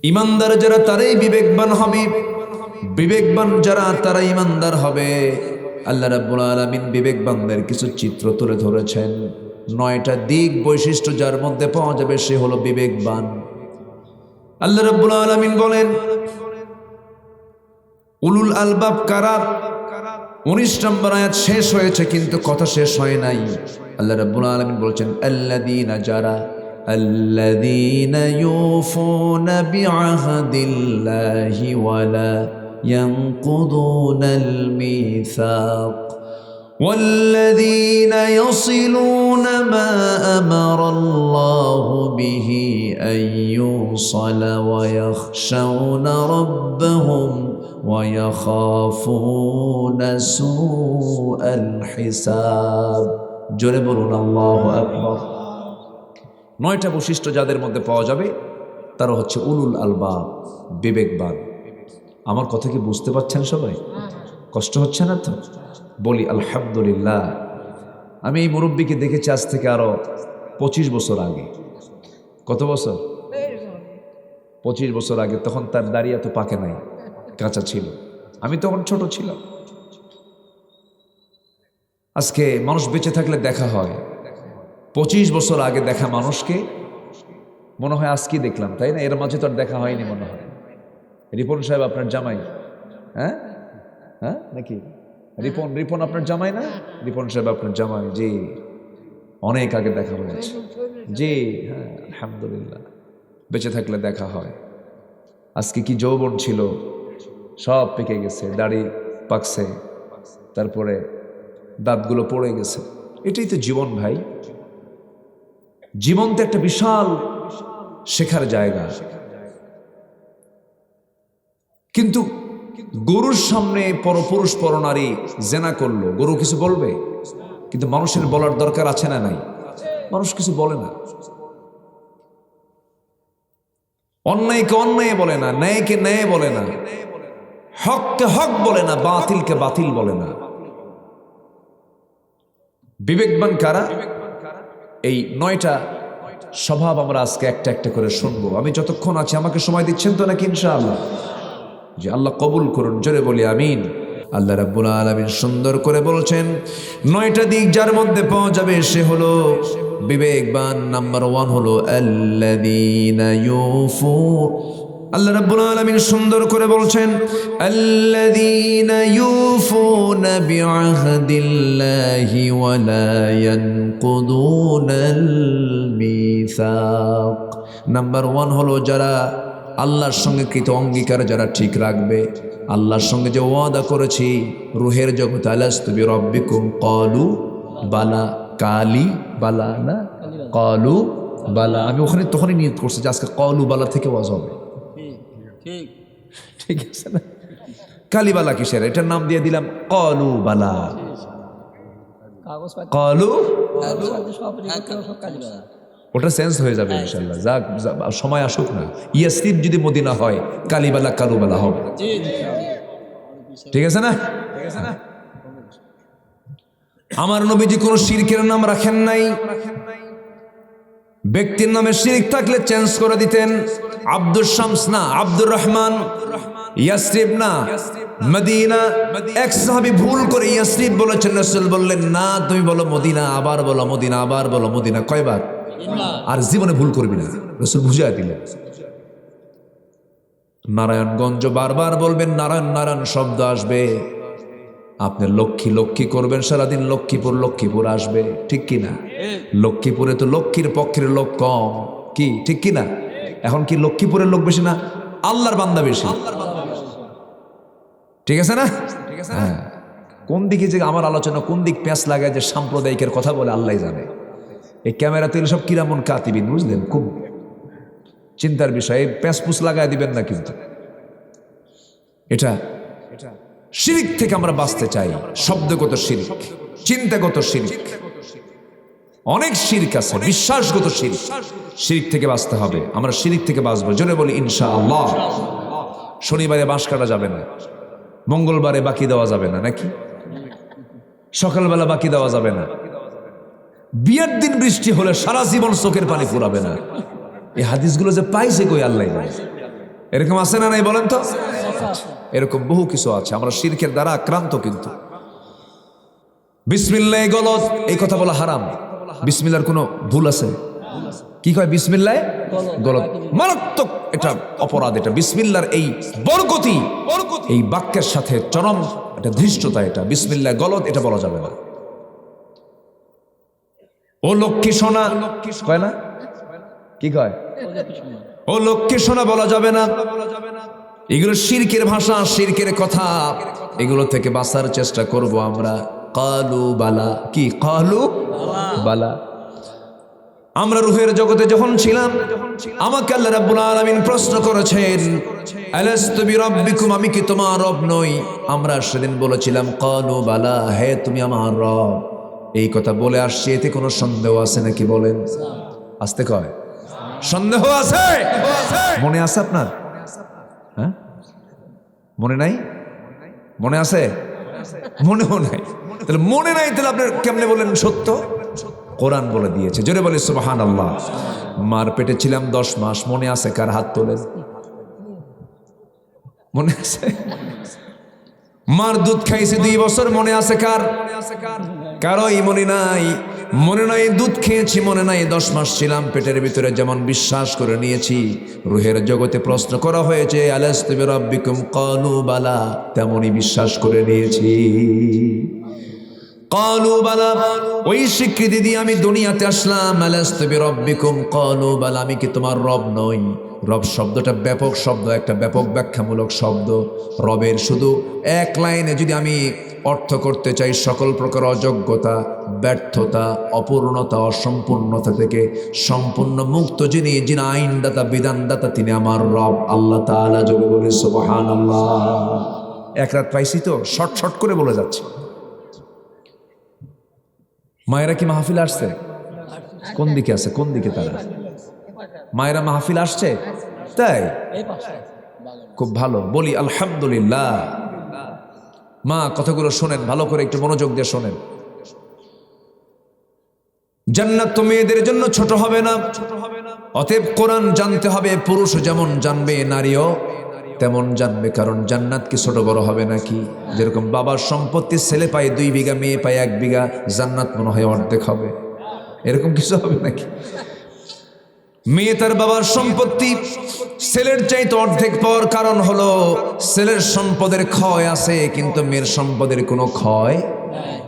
ইমানদার যারা তারাই বিবেকবান হবে, বিবেকবান যারা তারা ইমানদার হবে। আল্লাহ রাব্বুল আলামিন বিবেকবানদের কিছু চিত্র তুলে ধরেছেন। 9টা দিক বৈশিষ্ট্য যার মধ্যে পাওয়া যাবে সে হলো বিবেকবান। আল্লাহ রাব্বুল আলামিন বলেন উলুল আলবাব কারা? 19 নম্বর আয়াত শেষ হয়েছে কিন্তু কথা শেষ হয় নাই। আল্লাহ রাব্বুল আলামিন বলেছেন আল্লাযীনা যারা আল্লাযীনা ইউফুনা বিআহদিল্লাহি ওয়ালা ইয়ানকুদুনাল মিসাক والذين يصلون ما أمر الله به أن يوصل ويخشون ربهم ويخافون سوء الحساب জোরে বলুন আল্লাহু আকবার। 9টা বৈশিষ্ট্য যাদের মধ্যে পাওয়া যাবে তারা হচ্ছে উলুল আলবাব, বিবেকবান। আমার কথা কি বুঝতে পারছেন সবাই? কষ্ট হচ্ছে না তো? বলি আলহামদুলিল্লাহ। আমি এই মুরব্বীকে দেখেছি আজ থেকে আরো 25 বছর আগে। কত বছর? 25 বছর আগে। তখন তার দাড়ি এত পাকে নাই, কাঁচা ছিল। আমি তখন ছোট ছিলাম। আজকে মানুষ বেঁচে থাকলে দেখা হয়, 25 বছর আগে দেখা মানুষকে মনে হয় আজকে দেখলাম, তাই না? এর মাঝে তো আর দেখা হয়নি মনে হয়। রিপন সাহেব আপনার জামাই? হ্যাঁ হ্যাঁ নাকি? রিপন আপনার জামাই না? রিপন সাহেব আপনার জামাই? জি, অনেক আগে দেখা হয়েছে। জি হ্যাঁ, আলহামদুলিল্লাহ। বেঁচে থাকলে দেখা হয়। আজকে কি যৌবন ছিল, সব পেকে গেছে, দাড়ি পাকছে, তারপরে দাঁতগুলো পড়ে গেছে। এটাই তো জীবন ভাই। জীবন তো একটা বিশাল শেখার জায়গা। কিন্তু গরুর সামনে পরপুরুষ পরনারী জেনা করলো, গরু কিছু বলবে? কিন্তু মানুষের বলার দরকার আছে না নাই? মানুষ কিছু বলে না। অন্যায়কে অন্যায় বলে না, ন্যায়কে ন্যায় বলে না, হককে হক বলে না, বাতিলকে বাতিল বলে না। বিবেকবান কারা? এই 9টা স্বভাব আমরা আজকে একটা একটা করে শুনবো। আমি যতক্ষণ আছি, আমাকে সময় দিচ্ছেন তো নাকি? ইনশাআল্লাহ। যে আল্লাহ কবুল করুন, জোরে বলি আমিন। আল্লাহ রাব্বুল আলামিন সুন্দর করে বলছেন 9টা দিক যার মধ্যে পাওয়া যাবে সে হলো বিবেকবান। নাম্বার 1 হলো আল্লাযীনা ইউফু। আল্লাহ রাব্বুল আলামিন সুন্দর করে বলছেন আল্লাযীনা ইউফুনা বিআহদিল্লাহি ওয়া লা ইয়ানকুদুনাল মিসাক। নাম্বার 1 হলো যারা আল্লাহর সঙ্গে কৃত অঙ্গীকার যারা ঠিক রাখবে। আল্লাহর সঙ্গে যে ওয়াদা করেছি রুহের জগতে আলাস্তু বিরাব্বিকুম ক্বালু বালা, কালি বালা না, ক্বালু বালা। আমি ওখানে তখনই নিয়ত করছি যে আজকে ক্বালু বালা থেকে ওয়াজ হবে। ঠিক আছে না? কালিবালা কিসের? এটার নাম দিয়ে দিলাম ক্বালু বালা। ক্বালু ওটা সেন্স হয়ে যাবে ইনশাআল্লাহ। যাক, সময় আসুক না। ইয়াসরিব যদি মদিনা হয়, কালিবালা কালুবালা হবে। ঠিক আছে না? আমার নবীজি কোন শিরকের নাম রাখেন নাই। ব্যক্তির নামে শিরক থাকলে চেঞ্জ করে দিতেন। আব্দুল শামস না, আব্দুর রহমান। ইয়াসরিব না, মদিনা। এক সাহাবী ভুল করে ইয়াসরিব বলেছেন, রাসূল বললেন না, তুমি বলো মদিনা। আবার বলো মদিনা, আবার বলো মদিনা। কয়বার? আর জীবনে ভুল করবি না, রাসূল বুঝিয়ে দিলেন। নারায়ণগঞ্জ বারবার বলবেন, নারায়ণ নারায়ণ শব্দ আসবে। আপনি লক্ষ্মী লক্ষ্মী করবেন সারাদিন, লক্ষ্মীপুর লক্ষ্মীপুর আসবে। ঠিক কিনা? লক্ষ্মীপুরে তো লক্ষ্মীর পক্ষের লোক কম, কি ঠিক কিনা? এখন কি লক্ষ্মীপুরের লোক বেশি না আল্লাহর বান্দা বেশি? ঠিক আছে না? হ্যাঁ। কোন দিকে যে আমার আলোচনা কোন দিক প্যাঁচ লাগায় যে সাম্প্রদায়িকের কথা বলে আল্লাহ জানে। এই ক্যামেরা তুলে সব কিরামন কাতিবিন, বুঝলেন? খুব চিন্তার বিষয়। প্যাঁচপুস লাগায় দিবেন না কিন্তু। এটা শিরক থেকে আমরা বাঁচতে চাই। শব্দগত শিরক, চিন্তাগত শিরক, অনেক শিরক আছে, বিশ্বাসগত শিরক। শিরক থেকে বাঁচতে হবে। আমরা শিরক থেকে বাঁচবো, জোরে বলি ইনশাআল্লাহ। শনিবারে বাঁশ কাটা যাবে না, মঙ্গলবারে বাকি দেওয়া যাবে না, নাকি সকালবেলা বাকি দেওয়া যাবে না, বিয়ের দিন বৃষ্টি হলে সারা জীবন চোখের পানি ফুরাবে না। এই হাদিসগুলো যে পাইছে কই আল্লাহ জানে। এরকম আছে না নাই বলেন তো? এরকম বহু কিছু আছে, আমরা শিরকের দ্বারা আক্রান্ত। কিন্তু বিসমিল্লাহ গলত, এই কথা বলা হারাম। বিসমিল্লাহর কোনো ভুল আছে? কি কয়? বিসমিল্লাহ গলত, মারাত্মক এটা অপরাধ। এটা বিসমিল্লাহর এই বরকতি, এই বাক্যের সাথে চরম এটা ধৃষ্টতা। এটা বিসমিল্লাহ গলত, এটা বলা যাবে না। ও লক্ষ্মী সোনা কয় না? কি কয়? ও লক্ষ্মী সোনা বলা যাবে না। এগুলো শিরকের ভাষা, শিরকের কথা। এগুলো থেকে বাঁচার চেষ্টা করব আমরা। কালু বালা, কি কালু বালা। আমরা রূহের জগতে যখন ছিলাম, আমাকে আল্লাহ রাব্বুল আলামিন প্রশ্ন করেছেন, আলাস্তু বিরাব্বিকুম, আমি কি তোমার রব নই? আমরা সেদিন বলেছিলাম কালু বালা, হে তুমি আমার রব। এই কথা বলে আসছি, এতে কোনো সন্দেহ আছে নাকি বলেন? আসতে কয় সন্দেহ আছে? মনে আছে আপনার? হ্যাঁ, মনে নাই? মনে আছে? মনেও নাই। তাহলে মনে নাই, তাহলে আপনি কেমনে বলেন সত্য? কোরআন বলে দিয়েছে। জোরে বলে সুবহানাল্লাহ। মার পেটে ছিলাম 10 মাস, মনে আছে কার? হাত তোলেন। মনে আছে? মার দুধ খাইছে 2 বছর, মনে আছে কার? কারোই মনে নাই। মনে নাই দুধ খেয়েছি, মনে নাই 10 মাস ছিলাম পেটের ভিতরে। যেমন বিশ্বাস করে নিয়েছি রুহের জগতে প্রশ্ন করা হয়েছে আলাস্তু বিরাব্বিকুম ক্বালু বালা, তেমনই বিশ্বাস করে নিয়েছি। ক্বালু বালা, ওই স্বীকৃতি দিয়ে আমি দুনিয়াতে আসলাম। আলাস্তু বিরাব্বিকুম ক্বালু বালা, আমি কি তোমার রব নই? রব শব্দটা ব্যাপক শব্দ, একটা ব্যাপক ব্যাখ্যামূলক শব্দ। রবের শুধু এক লাইনে যদি আমি অর্থ করতে চাই, সকল প্রকার অযোগ্যতা, ব্যর্থতা, অপূর্ণতা, অসম্পূর্ণতা থেকে সম্পূর্ণ মুক্ত যিনি, যিনি আইনদাতা, বিধানদাতা, তিনি আমার রব আল্লাহ তাআলা। জোরে বলি সুবহানাল্লাহ। এক রাত পাইছি তো, শর্ট শর্ট করে বলে যাচ্ছে। মায়েরা কি মাহফিল আসছে? কোন দিকে আছে? কোন দিকে তারা? মায়েরা মাহফিল আসছে? তাই খুব ভালো, বলি আলহামদুলিল্লাহ। মা কথাগুলো শোনেন ভালো করে, একটু মনোযোগ দিয়ে শোনেন। জান্নাত তো মেয়েদের জন্য ছোট হবে না, অতএব কোরআন জানতে হবে। পুরুষ যেমন জানবে, নারীও তেমন জানবে। কারণ জান্নাত কি ছোট বড় হবে নাকি? যেরকম বাবার সম্পত্তি ছেলে পায় 2 বিঘা, মেয়ে পায় 1 বিঘা, জান্নাত মনে হয় অর্ধেক হবে। এরকম কিছু হবে নাকি? মেয়ে তার বাবার সম্পত্তি ছেলের চাইতে অর্ধেক পাওয়ার কারণ হলো ছেলের সম্পদের ক্ষয় আছে, কিন্তু মেয়ের সম্পদের কোনো ক্ষয়,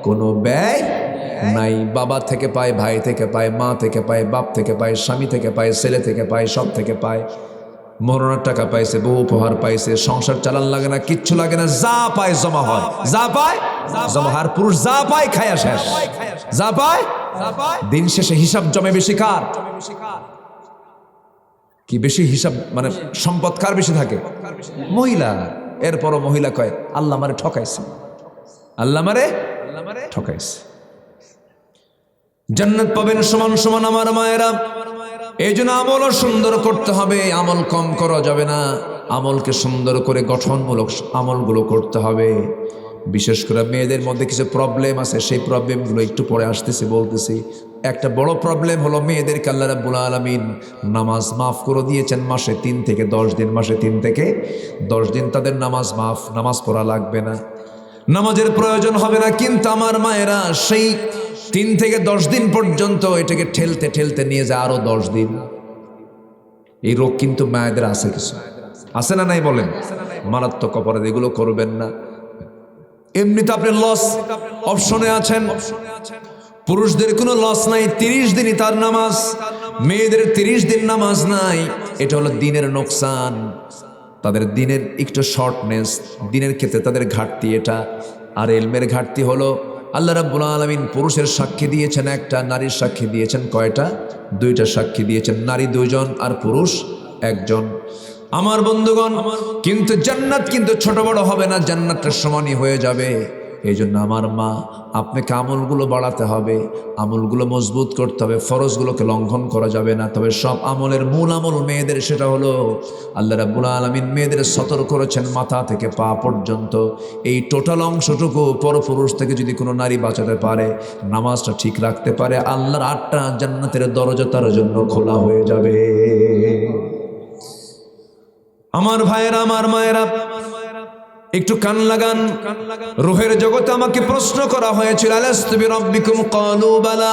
কোনো ব্যয় নাই। বাবা থেকে পায়, ভাই থেকে পায়, মা থেকে পায়, বাপ থেকে পায়, স্বামী থেকে পায়, ছেলে থেকে পায়, সব থেকে পায়। মরণের টাকা পাইছে, বহু উপহার পাইছে, সংসার চালান লাগে না, কিচ্ছু লাগে না, যা পায় জমা হয়, যা পায় জমা হয়। আর পুরুষ যা পায় খায়া শেষ, যা পায়। দিন শেষে হিসাব জমে বেশি কার? কি বেশি হিসাব, মানে সম্পদ কার বেশি থাকে? মহিলা। এরপরও মহিলা কয় আল্লাহ মারে ঠকাইছে, আল্লাহ মারে ঠকাইছে। জান্নাত পাবেন সমান সমান আমার মায়েরা। এই জন্য আমলও সুন্দর করতে হবে, আমল কম করা যাবে না। আমলকে সুন্দর করে গঠনমূলক আমলগুলো করতে হবে। বিশেষ করে মেয়েদের মধ্যে কিছু প্রবলেম আছে, সেই প্রবলেমগুলো একটু পরে আসতেছি, বলতেছি। একটা বড় প্রবলেম হলো মেয়েদেরকে আল্লাহ রাব্বুল আলামিন নামাজ মাফ করে দিয়েছেন মাসে 3 থেকে 10 দিন। মাসে 3 থেকে 10 দিন তাদের নামাজ মাফ, নামাজ পড়া লাগবে না, নামাজের প্রয়োজন হবে না। কিন্তু আমার মায়েরা সেই 3 থেকে 10 দিন পর্যন্ত এটাকে ঠেলতে ঠেলতে নিয়ে যায় আরো 10 দিন। এই রোগ কিন্তু মায়েদের আছে, কিছু আছে না নাই বলেন? মারাত্মক অপরাধ, এগুলো করবেন না। এমনিতে আপনি লস অপশনে আছেন, পুরুষদের কোনো লস নাই, 30 দিনই তার নামাজ। মেয়েদের 30 দিন নামাজ নাই, এটা হলো দিনের নোকসান, তাদের দিনের একটু শর্টনেস, দিনের ক্ষেত্রে তাদের ঘাটতি এটা। আর ইলমের ঘাটতি হলো আল্লাহ রাব্বুল আলামিন পুরুষের সাক্ষী দিয়েছেন একটা, নারীর সাক্ষী দিয়েছেন কয়টা? 2টা সাক্ষী দিয়েছেন, নারী 2 জন আর পুরুষ 1 জন। আমার বন্ধুগণ, কিন্তু জান্নাত কিন্তু ছোট বড় হবে না, জান্নাতটা সমানই হয়ে যাবে। এই জন্য আমার মা, আপনাকে আমলগুলো বাড়াতে হবে, আমলগুলো মজবুত করতে হবে, ফরজগুলোকে লঙ্ঘন করা যাবে না। তবে সব আমলের মূল আমল মেয়েদের, সেটা হলো আল্লাহ রাব্বুল আলামিন মেয়েদের সতর্ক করেছেন মাথা থেকে পা পর্যন্ত। এই টোটাল অংশটুকু পরপুরুষ থেকে যদি কোনো নারী বাঁচাতে পারে, নামাজটা ঠিক রাখতে পারে, আল্লাহর 8টা জান্নাতের দরজা তার জন্য খোলা হয়ে যাবে। আমার ভাইয়েরা, আমার মায়েরা, একটু কান লাগান। রূহের জগতে আমাকে প্রশ্ন করা হয়েছিল, আলাস্তু বিরাব্বিকুম ক্বালু বালা।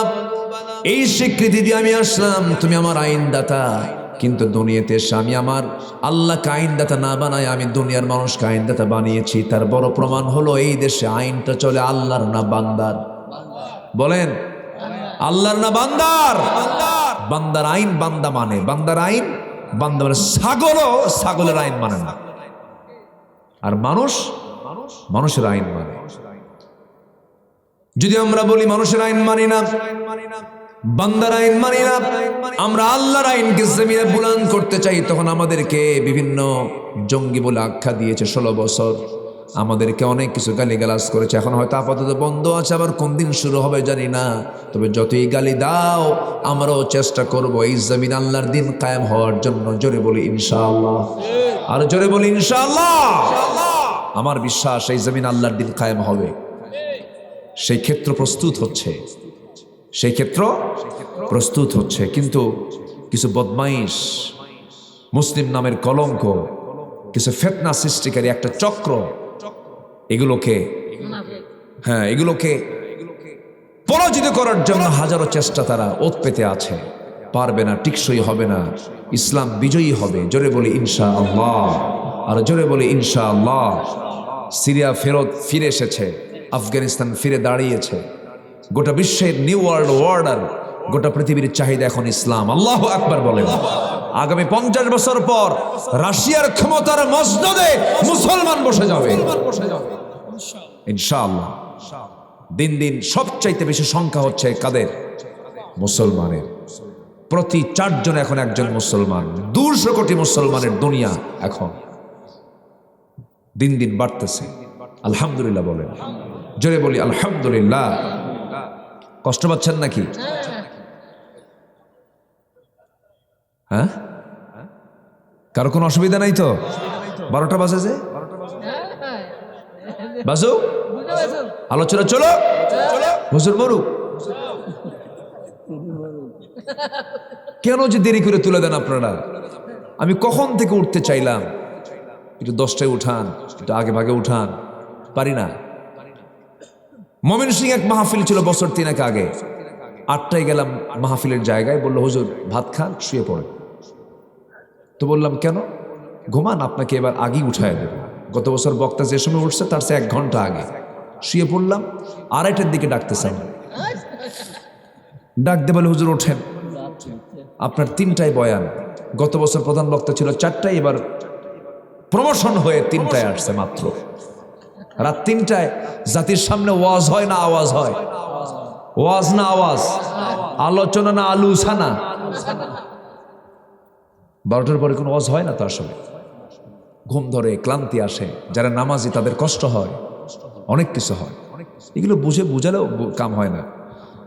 এই স্বীকৃতি দিয়ে আমি আসলাম, তুমি আমার আইনদাতা। কিন্তু দুনিয়াতে এসে আমি আমার আল্লাহকে আইনদাতা না বানায় আমি দুনিয়ার মানুষকে আইনদাতা বানিয়েছি। তার বড় প্রমাণ হলো এই দেশে আইনটা চলে আল্লাহর না বান্দার? বলেন, আল্লাহর না বান্দার? বান্দার আইন বান্দা মানে, বান্দার আইন বান্দা মানে। ছাগলও ছাগলের আইন মানে না, আর মানুষ মানুষের আইন মানে। যদি আমরা বলি মানুষের আইন মানি না, বান্দার আইন মানি না, আমরা আল্লাহর আইনকে জমিনে বুলন্দ করতে চাই, তখন আমাদেরকে বিভিন্ন জঙ্গি বলে আখ্যা দিয়েছে 16 বছর। আমাদেরকে অনেক কিছু গালিগালাজ করেছে। এখন হয়তো আপাতত বন্ধ আছে, আবার কোন দিন শুরু হবে জানি না। তবে যতই গালি দাও, আমরাও চেষ্টা করব এই জমিন আল্লাহর দিন কায়েম হওয়ার জন্য। জোরে বলি ইনশাআল্লাহ, আর জোরে বলি ইনশাআল্লাহ। আমার বিশ্বাস এই জমিন আল্লাহর দিন কায়েম হবে। সেই ক্ষেত্র প্রস্তুত হচ্ছে, সেই ক্ষেত্র প্রস্তুত হচ্ছে। কিন্তু কিছু বদমাইশ, মুসলিম নামের কলঙ্ক, কিছু ফিতনা সৃষ্টিকারী একটা চক্র, এগুলোকে পরাজিত করার জন্য হাজারো চেষ্টা তারা ওত পেতে আছে। পারবে না, টিকসই হবে না। ইসলাম বিজয়ী হবে। জোরে বলি ইনশাআল্লাহ, আর জোরে বলি ইনশাআল্লাহ। সিরিয়া ফিরে এসেছে, আফগানিস্তান ফিরে দাঁড়িয়েছে। গোটা বিশ্বের নিউ ওয়ার্ল্ড অর্ডার, গোটা পৃথিবীর চাহিদা এখন ইসলাম। আল্লাহু আকবার বলেন। আগামী 50 বছর পর রাশিয়ার ক্ষমতার মসনদে মুসলমান বসে যাবে ইনশাআল্লাহ। দিন দিন সবচাইতে বেশি সংখ্যা হচ্ছে কাদের? মুসলমানের। প্রতি 4 জন এখন একজন মুসলমান। 200 কোটি মুসলমানের দুনিয়া এখন দিন দিন বাড়তেছে। আলহামদুলিল্লাহ বলেন, জোরে বলি আলহামদুলিল্লাহ। কষ্ট পাচ্ছেন নাকি? হ্যাঁ, কারো কোনো অসুবিধা নাই তো? 12টা বাজে যে বাজু, আলোচনা চলো। হুজুর মরু কেন যে দেরি করে তুলে দেন আপনারা? আমি কখন থেকে উঠতে চাইলাম, একটু 10টায় উঠান, একটু আগে ভাগে উঠান, পারি না। ময়মনসিংহে এক মাহফিল ছিল বছর 3 আগে। 8টায় গেলাম মাহফিলের জায়গায়, বললো হুজুর ভাত খান, শুয়ে পড়ে। তো বললাম কেন? ঘুমান, আপনাকে এবার আগেই উঠায় দেব। গত বছর বক্তা যে সময় উঠছে তার চেয়ে 1 ঘন্টা আগে শুয়ে পড়লাম। 2:30টার দিকে ডাকতেছেন, ডাক দে বলে হুজুর ওঠেন, আপনার 3টায় বয়ান। গত বছর প্রধান বক্তা ছিল 4টায়, এবার প্রমোশন হয়ে 3টায় আসছে মাত্র। রাত 3টায় জাতির সামনে ওয়াজ হয় না আওয়াজ হয়? ওয়াজ না আওয়াজ? আলোচনা না আলুসানা? 12টার পরে কোনো ওয়াজ হয় না তো। আসলে ঘুম ধরে, ক্লান্তি আসে, যারা নামাজি তাদের কষ্ট হয়, অনেক কিছু হয়। এগুলো বুঝালেও কাম হয় না।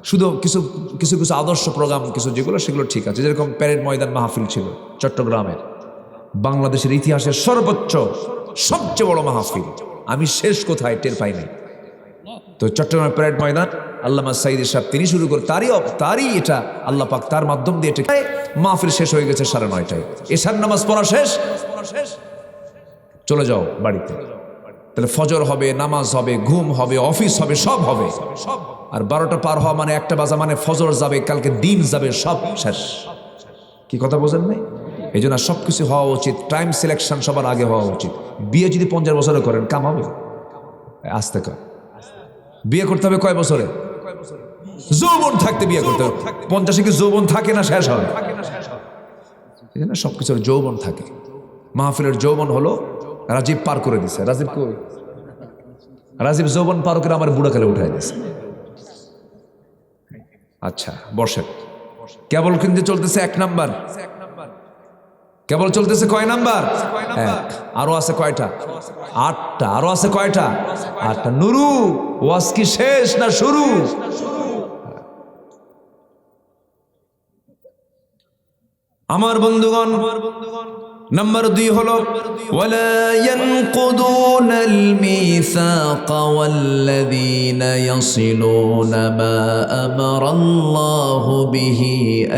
শুধু কিছু কিছু কিছু আদর্শ প্রোগ্রাম কিছু যেগুলো, সেগুলো ঠিক আছে। যেরকম প্যারেড ময়দান মাহফিল ছিল চট্টগ্রামের, বাংলাদেশের ইতিহাসের সর্বোচ্চ সবচেয়ে বড় মাহফিল। আমি শেষ কোথায় টের পাই নাই। তো চট্টগ্রামের প্যারেড ময়দান আল্লামা সাইদি সাহেব তিনি শুরু করে, তারই এটা আল্লাহ পাক তার মাধ্যম দিয়ে এটা মাহফিল শেষ হয়ে গেছে 9:30টায়। এশার নামাজ পড়া শেষ, চলে যাও বাড়িতে। তাহলে ফজর হবে, নামাজ হবে, ঘুম হবে, অফিস হবে, সব হবে। আর 12টা পার হওয়া মানে 1টা বাজা মানে ফজর যাবে, কালকে দিন যাবে, সব শেষ। কি কথা বোঝেন নাই? এই জন্য সবকিছু হওয়া উচিত, টাইম সিলেকশন সবার আগে হওয়া উচিত। বিয়ে যদি 50 বছরে করেন কাম হবে? আস্তে কর। বিয়ে করতে হবে কয় বছরে? যৌবন থাকতে বিয়ে করতে হবে। 50-এ কি যৌবন থাকে না শেষ হয়? এই জন্য সবকিছুর যৌবন থাকে। মাহফিলের যৌবন হলো রাজীব পার করে দিছে। রাজীব কই? রাজীব যৌবন পার করে আমার বুড়াকালে উঠাই দিছে। আচ্ছা বসেন। কেবল কিন্তু চলতেছে 1 নাম্বার। কেবল চলতেছে কয় নাম্বার? 1। আরো আছে কয়টা? 8টা। আরো আছে কয়টা? 8টা। নুরু, ওয়াজ কি শেষ না শুরু? আমার বন্ধুগণ, নাম্বার 2 হলো ওয়ালা ইয়ানকুদুনাল মিসাকা ওয়াল্লাযীনা ইয়াসিলুনা মা আমারাল্লাহু বিহি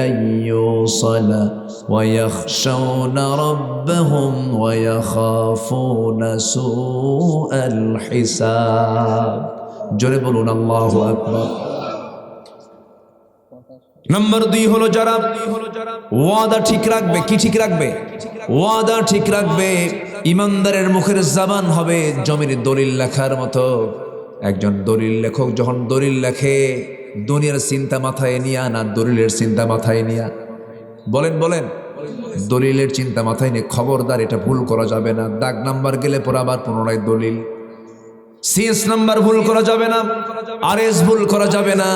আন ইউসালা ويخشون ربهم ويخافون سوء الحساب জোরে বলুন আল্লাহু আকবার। নাম্বার 2 হলো যারা ওয়াদা ঠিক রাখবে। কি ঠিক রাখবে? ওয়াদা ঠিক রাখবে। ইমানদারের মুখের জবান হবে জমির দলিল লেখার মতো। একজন দলিল লেখক যখন দলিল লেখে, দুনিয়ার চিন্তা মাথায় নিয়া না দলিলের চিন্তা মাথায় নিয়া? বলেন বলেন। দলিলের চিন্তা মাথায় নিয়ে খবরদার এটা ভুল করা যাবে না। দাগ নাম্বার গেলে পর আবার পুনরায় দলিল, সিএস নাম্বার ভুল করা যাবে না, আরএস ভুল করা যাবে না,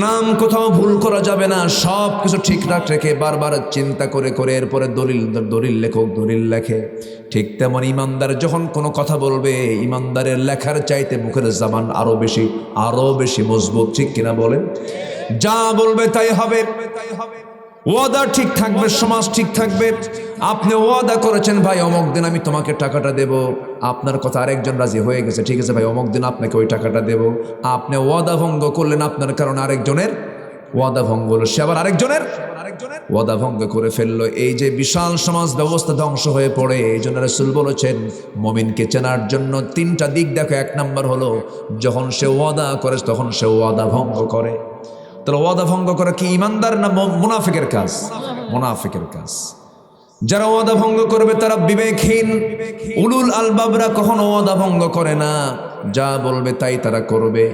নাম কোথাও ভুল করা যাবে না। সব কিছু ঠিকঠাক রেখে বারবার চিন্তা করে করে এরপরে দলিল লেখক দলিল লেখে। ঠিক তেমন ইমানদার যখন কোনো কথা বলবে, ইমানদারের লেখার চাইতে মুখের জবান আরো বেশি মজবুত। ঠিক কিনা বলেন? যা বলবে তাই হবে। ওয়াদা ঠিক থাকবে, সমাজ ঠিক থাকবে। আপনি ওয়াদা করেছেন ভাই অমুক দিন আমি তোমাকে টাকাটা দেব, আপনার কথা আরেকজন রাজি হয়ে গেছে, ঠিক আছে ভাই অমুক দিন আপনাকে ওই টাকাটা দেব। আপনি ওয়াদা ভঙ্গ করলেন, আপনার কারণে আরেকজনের ওয়াদা ভঙ্গ হলো, সে আবার আরেকজনের ওয়াদা ভঙ্গ করে ফেললো। এই যে বিশাল সমাজ ব্যবস্থা ধ্বংস হয়ে পড়ে। এই জন্য রাসূল বলেছেন মুমিনকে চেনার জন্য 3টা দিক দেখো। 1 নাম্বার হলো যখন সে ওয়াদা করে তখন সে ওয়াদা ভঙ্গ করে। তাহলে ওয়াদা ভঙ্গ করা কি ইমানদার না মুনাফিকের কাজ? মুনাফিকের কাজ। যারা ওয়াদা ভঙ্গ করবে তারা বিবেকহীন। উলুল আলবাবরা কখনো ওয়াদা ভঙ্গ করে না, যা বলবে তাই তারা করবে।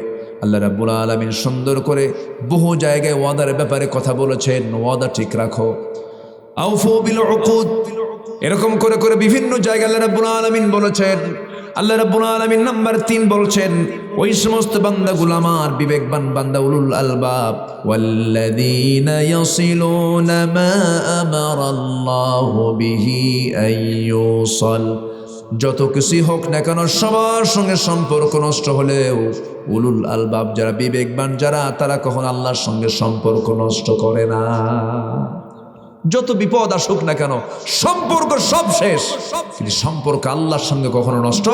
আল্লাহ রাব্বুল আলামিন সুন্দর করে বহু জায়গায় ওয়াদার ব্যাপারে কথা বলেছেন, ওয়াদা ঠিক রাখো, আউফু বিল উকুদ। এরকম করে করে বিভিন্ন জায়গায় আল্লাহ রাব্বুল আলামিন বলেছেন। আল্লাহ রাব্বুল আলামিন নাম্বার 3 বলছেন ওই সমস্ত বান্দাগুলো আমার বিবেকবান বান্দা, উলুল আলবাব। ওয়াল্লাযীনা ইয়াসিলুনা মা আমারাল্লাহু বিহি আইয়ুসাল। যত কিছুই হোক না কেন সবার সঙ্গে সম্পর্ক নষ্ট হলেও উলুল আলবাব যারা বিবেকবান যারা, তারা কখন আল্লাহর সঙ্গে সম্পর্ক নষ্ট করে না। যত বিপদ আসুক না কেন সম্পর্ক সব শেষ, কিন্তু সম্পর্ক আল্লাহর সঙ্গে কখনো নষ্ট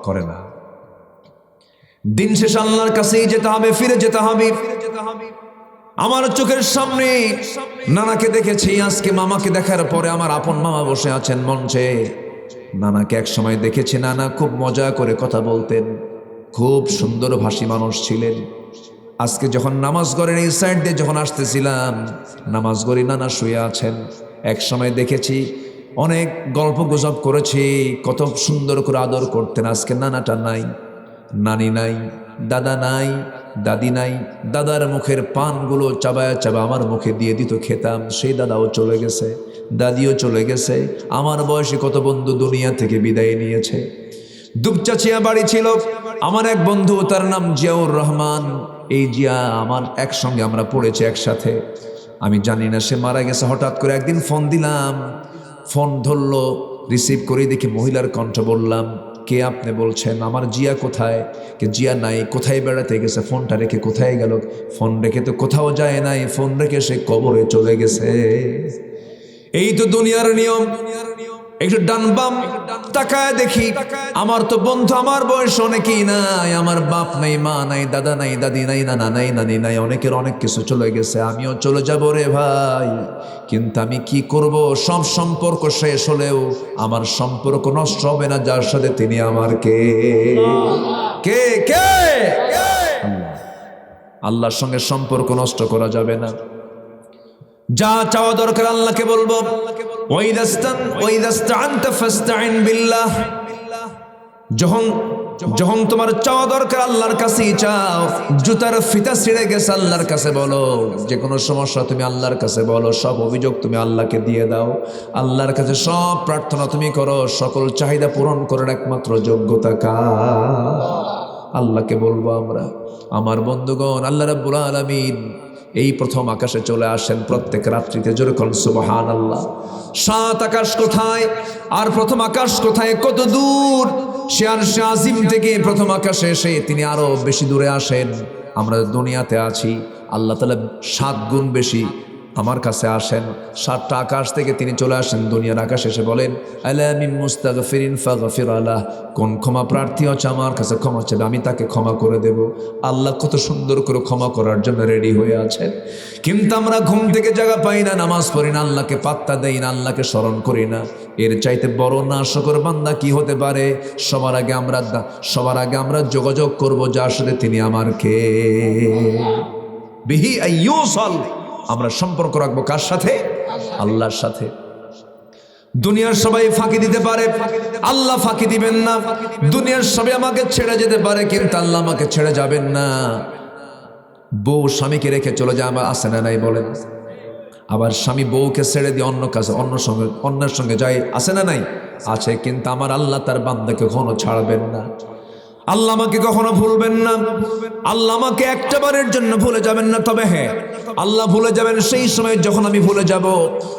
করে না। দিন শেষ আল্লাহর কাছেই যেতে হবে, ফিরে যেতে হবে। আমার চোখের সামনে নানাকে দেখেছি, আজকে মামাকে দেখার পরে আমার আপন মামা বসে আছেন মঞ্চে। নানাকে এক সময় দেখেছি, নানা খুব মজা করে কথা বলতেন, খুব সুন্দর ভাষী মানুষ ছিলেন। আজকে যখন নামাজ গড়ের এই সাইড দিয়ে যখন আসতেছিলাম, নামাজ গড়ি নানা শুয়ে আছেন। এক সময় দেখেছি, অনেক গল্প গুজব করেছি, কত সুন্দর করে আদর করতেন। আজকে নানাটা নাই, নানি নাই, দাদা নাই, দাদি নাই। দাদার মুখের পানগুলো চাবায়া চাবা আমার মুখে দিয়ে দিত, খেতাম। সেই দাদাও চলে গেছে, দাদিও চলে গেছে। আমার বয়সে কত বন্ধু দুনিয়া থেকে বিদায় নিয়েছে। দুপচাচিয়া বাড়ি ছিল আমার এক বন্ধু, তার নাম জিয়াউর রহমান। এই জিয়া আমার একসঙ্গে আমরা পড়েছি একসাথে। আমি জানি না সে মারা গেছে। হঠাৎ করে একদিন ফোন দিলাম, ফোন ধরলো, রিসিভ করে দেখি মহিলার কণ্ঠ। বললাম কে আপনি? বলছেন আমার জিয়া কোথায়? কে জিয়া নাই, কোথায় বেড়াতে গেছে? ফোনটা রেখে কোথায় গেল? ফোন রেখে তো কোথাও যায় নাই, ফোন রেখে সে কবরে চলে গেছে। এই তো দুনিয়ার নিয়ম। একটু ডান বাম তাকায় দেখি, আমার তো বন্ধু আমার বয়স অনেকেই নাই, আমার বাপ নাই, মা নাই, দাদা নাই, দাদি নাই, নানা নাই, নানি নাই, অনেকের অনেক কিছু চলে গেছে। আমিও চলে যাব রে ভাই, কিন্তু আমি কি করব? সব সম্পর্ক শেষ হলেও আমার সম্পর্ক নষ্ট হবে না যার সাথে তিনি আমার কে কে কে আল্লাহর সঙ্গে সম্পর্ক নষ্ট করা যাবে না। যা চাওয়া দরকার আল্লাহকে বলবো। যখন তোমার চাওয়া দরকার আল্লাহর কাছেই চাও। জুতার ফিতা ছিঁড়ে গেছে আল্লাহর কাছে বলো। যে কোনো সমস্যা তুমি আল্লাহর কাছে বলো, সব অভিযোগ তুমি আল্লাহকে দিয়ে দাও। আল্লাহর কাছে সব প্রার্থনা তুমি করো। সকল চাহিদা পূরণ করার একমাত্র যোগ্যতা কার? আল্লাহকে বলবো আমরা। আমার বন্ধুগণ, আল্লাহ রাব্বুল আলামিন এই প্রথম আকাশে চলে আসেন প্রত্যেক রাত্রিতে। জোরে কোন সুবহানাল্লাহ। 7 আকাশ কোথায় আর প্রথম আকাশ কোথায়? কত দূর! সে আরশে আজিম থেকে প্রথম আকাশে এসে তিনি আরো বেশি দূরে আসেন। আমরা দুনিয়াতে আছি, আল্লাহ তাআলা 7 গুণ বেশি আমার কাছে আসেন। 7টা আকাশ থেকে তিনি চলে আসেন দুনিয়ার আকাশে, এসে বলেন আলা মিন মুস্তাগফিরিন ফাগফির আলাহ, কোন ক্ষমা প্রার্থী আছে আমার কাছে ক্ষমা চাইবে, আমি তাকে ক্ষমা করে দেব। আল্লাহ কত সুন্দর করে ক্ষমা করার জন্য রেডি হয়ে আছেন। কিন্তু আমরা ঘুম থেকে জায়গা পাই না, নামাজ পড়ি না, আল্লাহকে পাত্তা দেই না, আল্লাহকে স্মরণ করি না। এর চাইতে বড় নাশকর বান্দা কি হতে পারে? সবার আগে আমরা যোগাযোগ করব যার সাথে, তিনি আমার কে বিহি আইয়ুসাল, আমরা সম্পর্ক রাখবো কার সাথে? আল্লাহর সাথে। দুনিয়ার সবাই ফাঁকি দিতে পারে, আল্লাহ ফাঁকি দিবেন না। দুনিয়ার সবাই আমাকে ছেড়ে যেতে পারে, কিন্তু আল্লাহ আমাকে ছেড়ে যাবেন না। বউ স্বামীকে রেখে চলে যায়, আমার আছে না নাই বলেন? আবার স্বামী বউকে ছেড়ে দিয়ে অন্যের সঙ্গে যায়, আছে না নাই? আছে। কিন্তু আমার আল্লাহ তার বান্দাকে কখনো ছাড়বেন না। আল্লাহ আমাকে কখনো ভুলবেন না। আল্লাহ আমাকে একটা বারের জন্য ভুলে যাবেন না। তবে হ্যাঁ, আল্লাহ ভুলে যাবেন সেই সময় যখন আমি ভুলে যাব।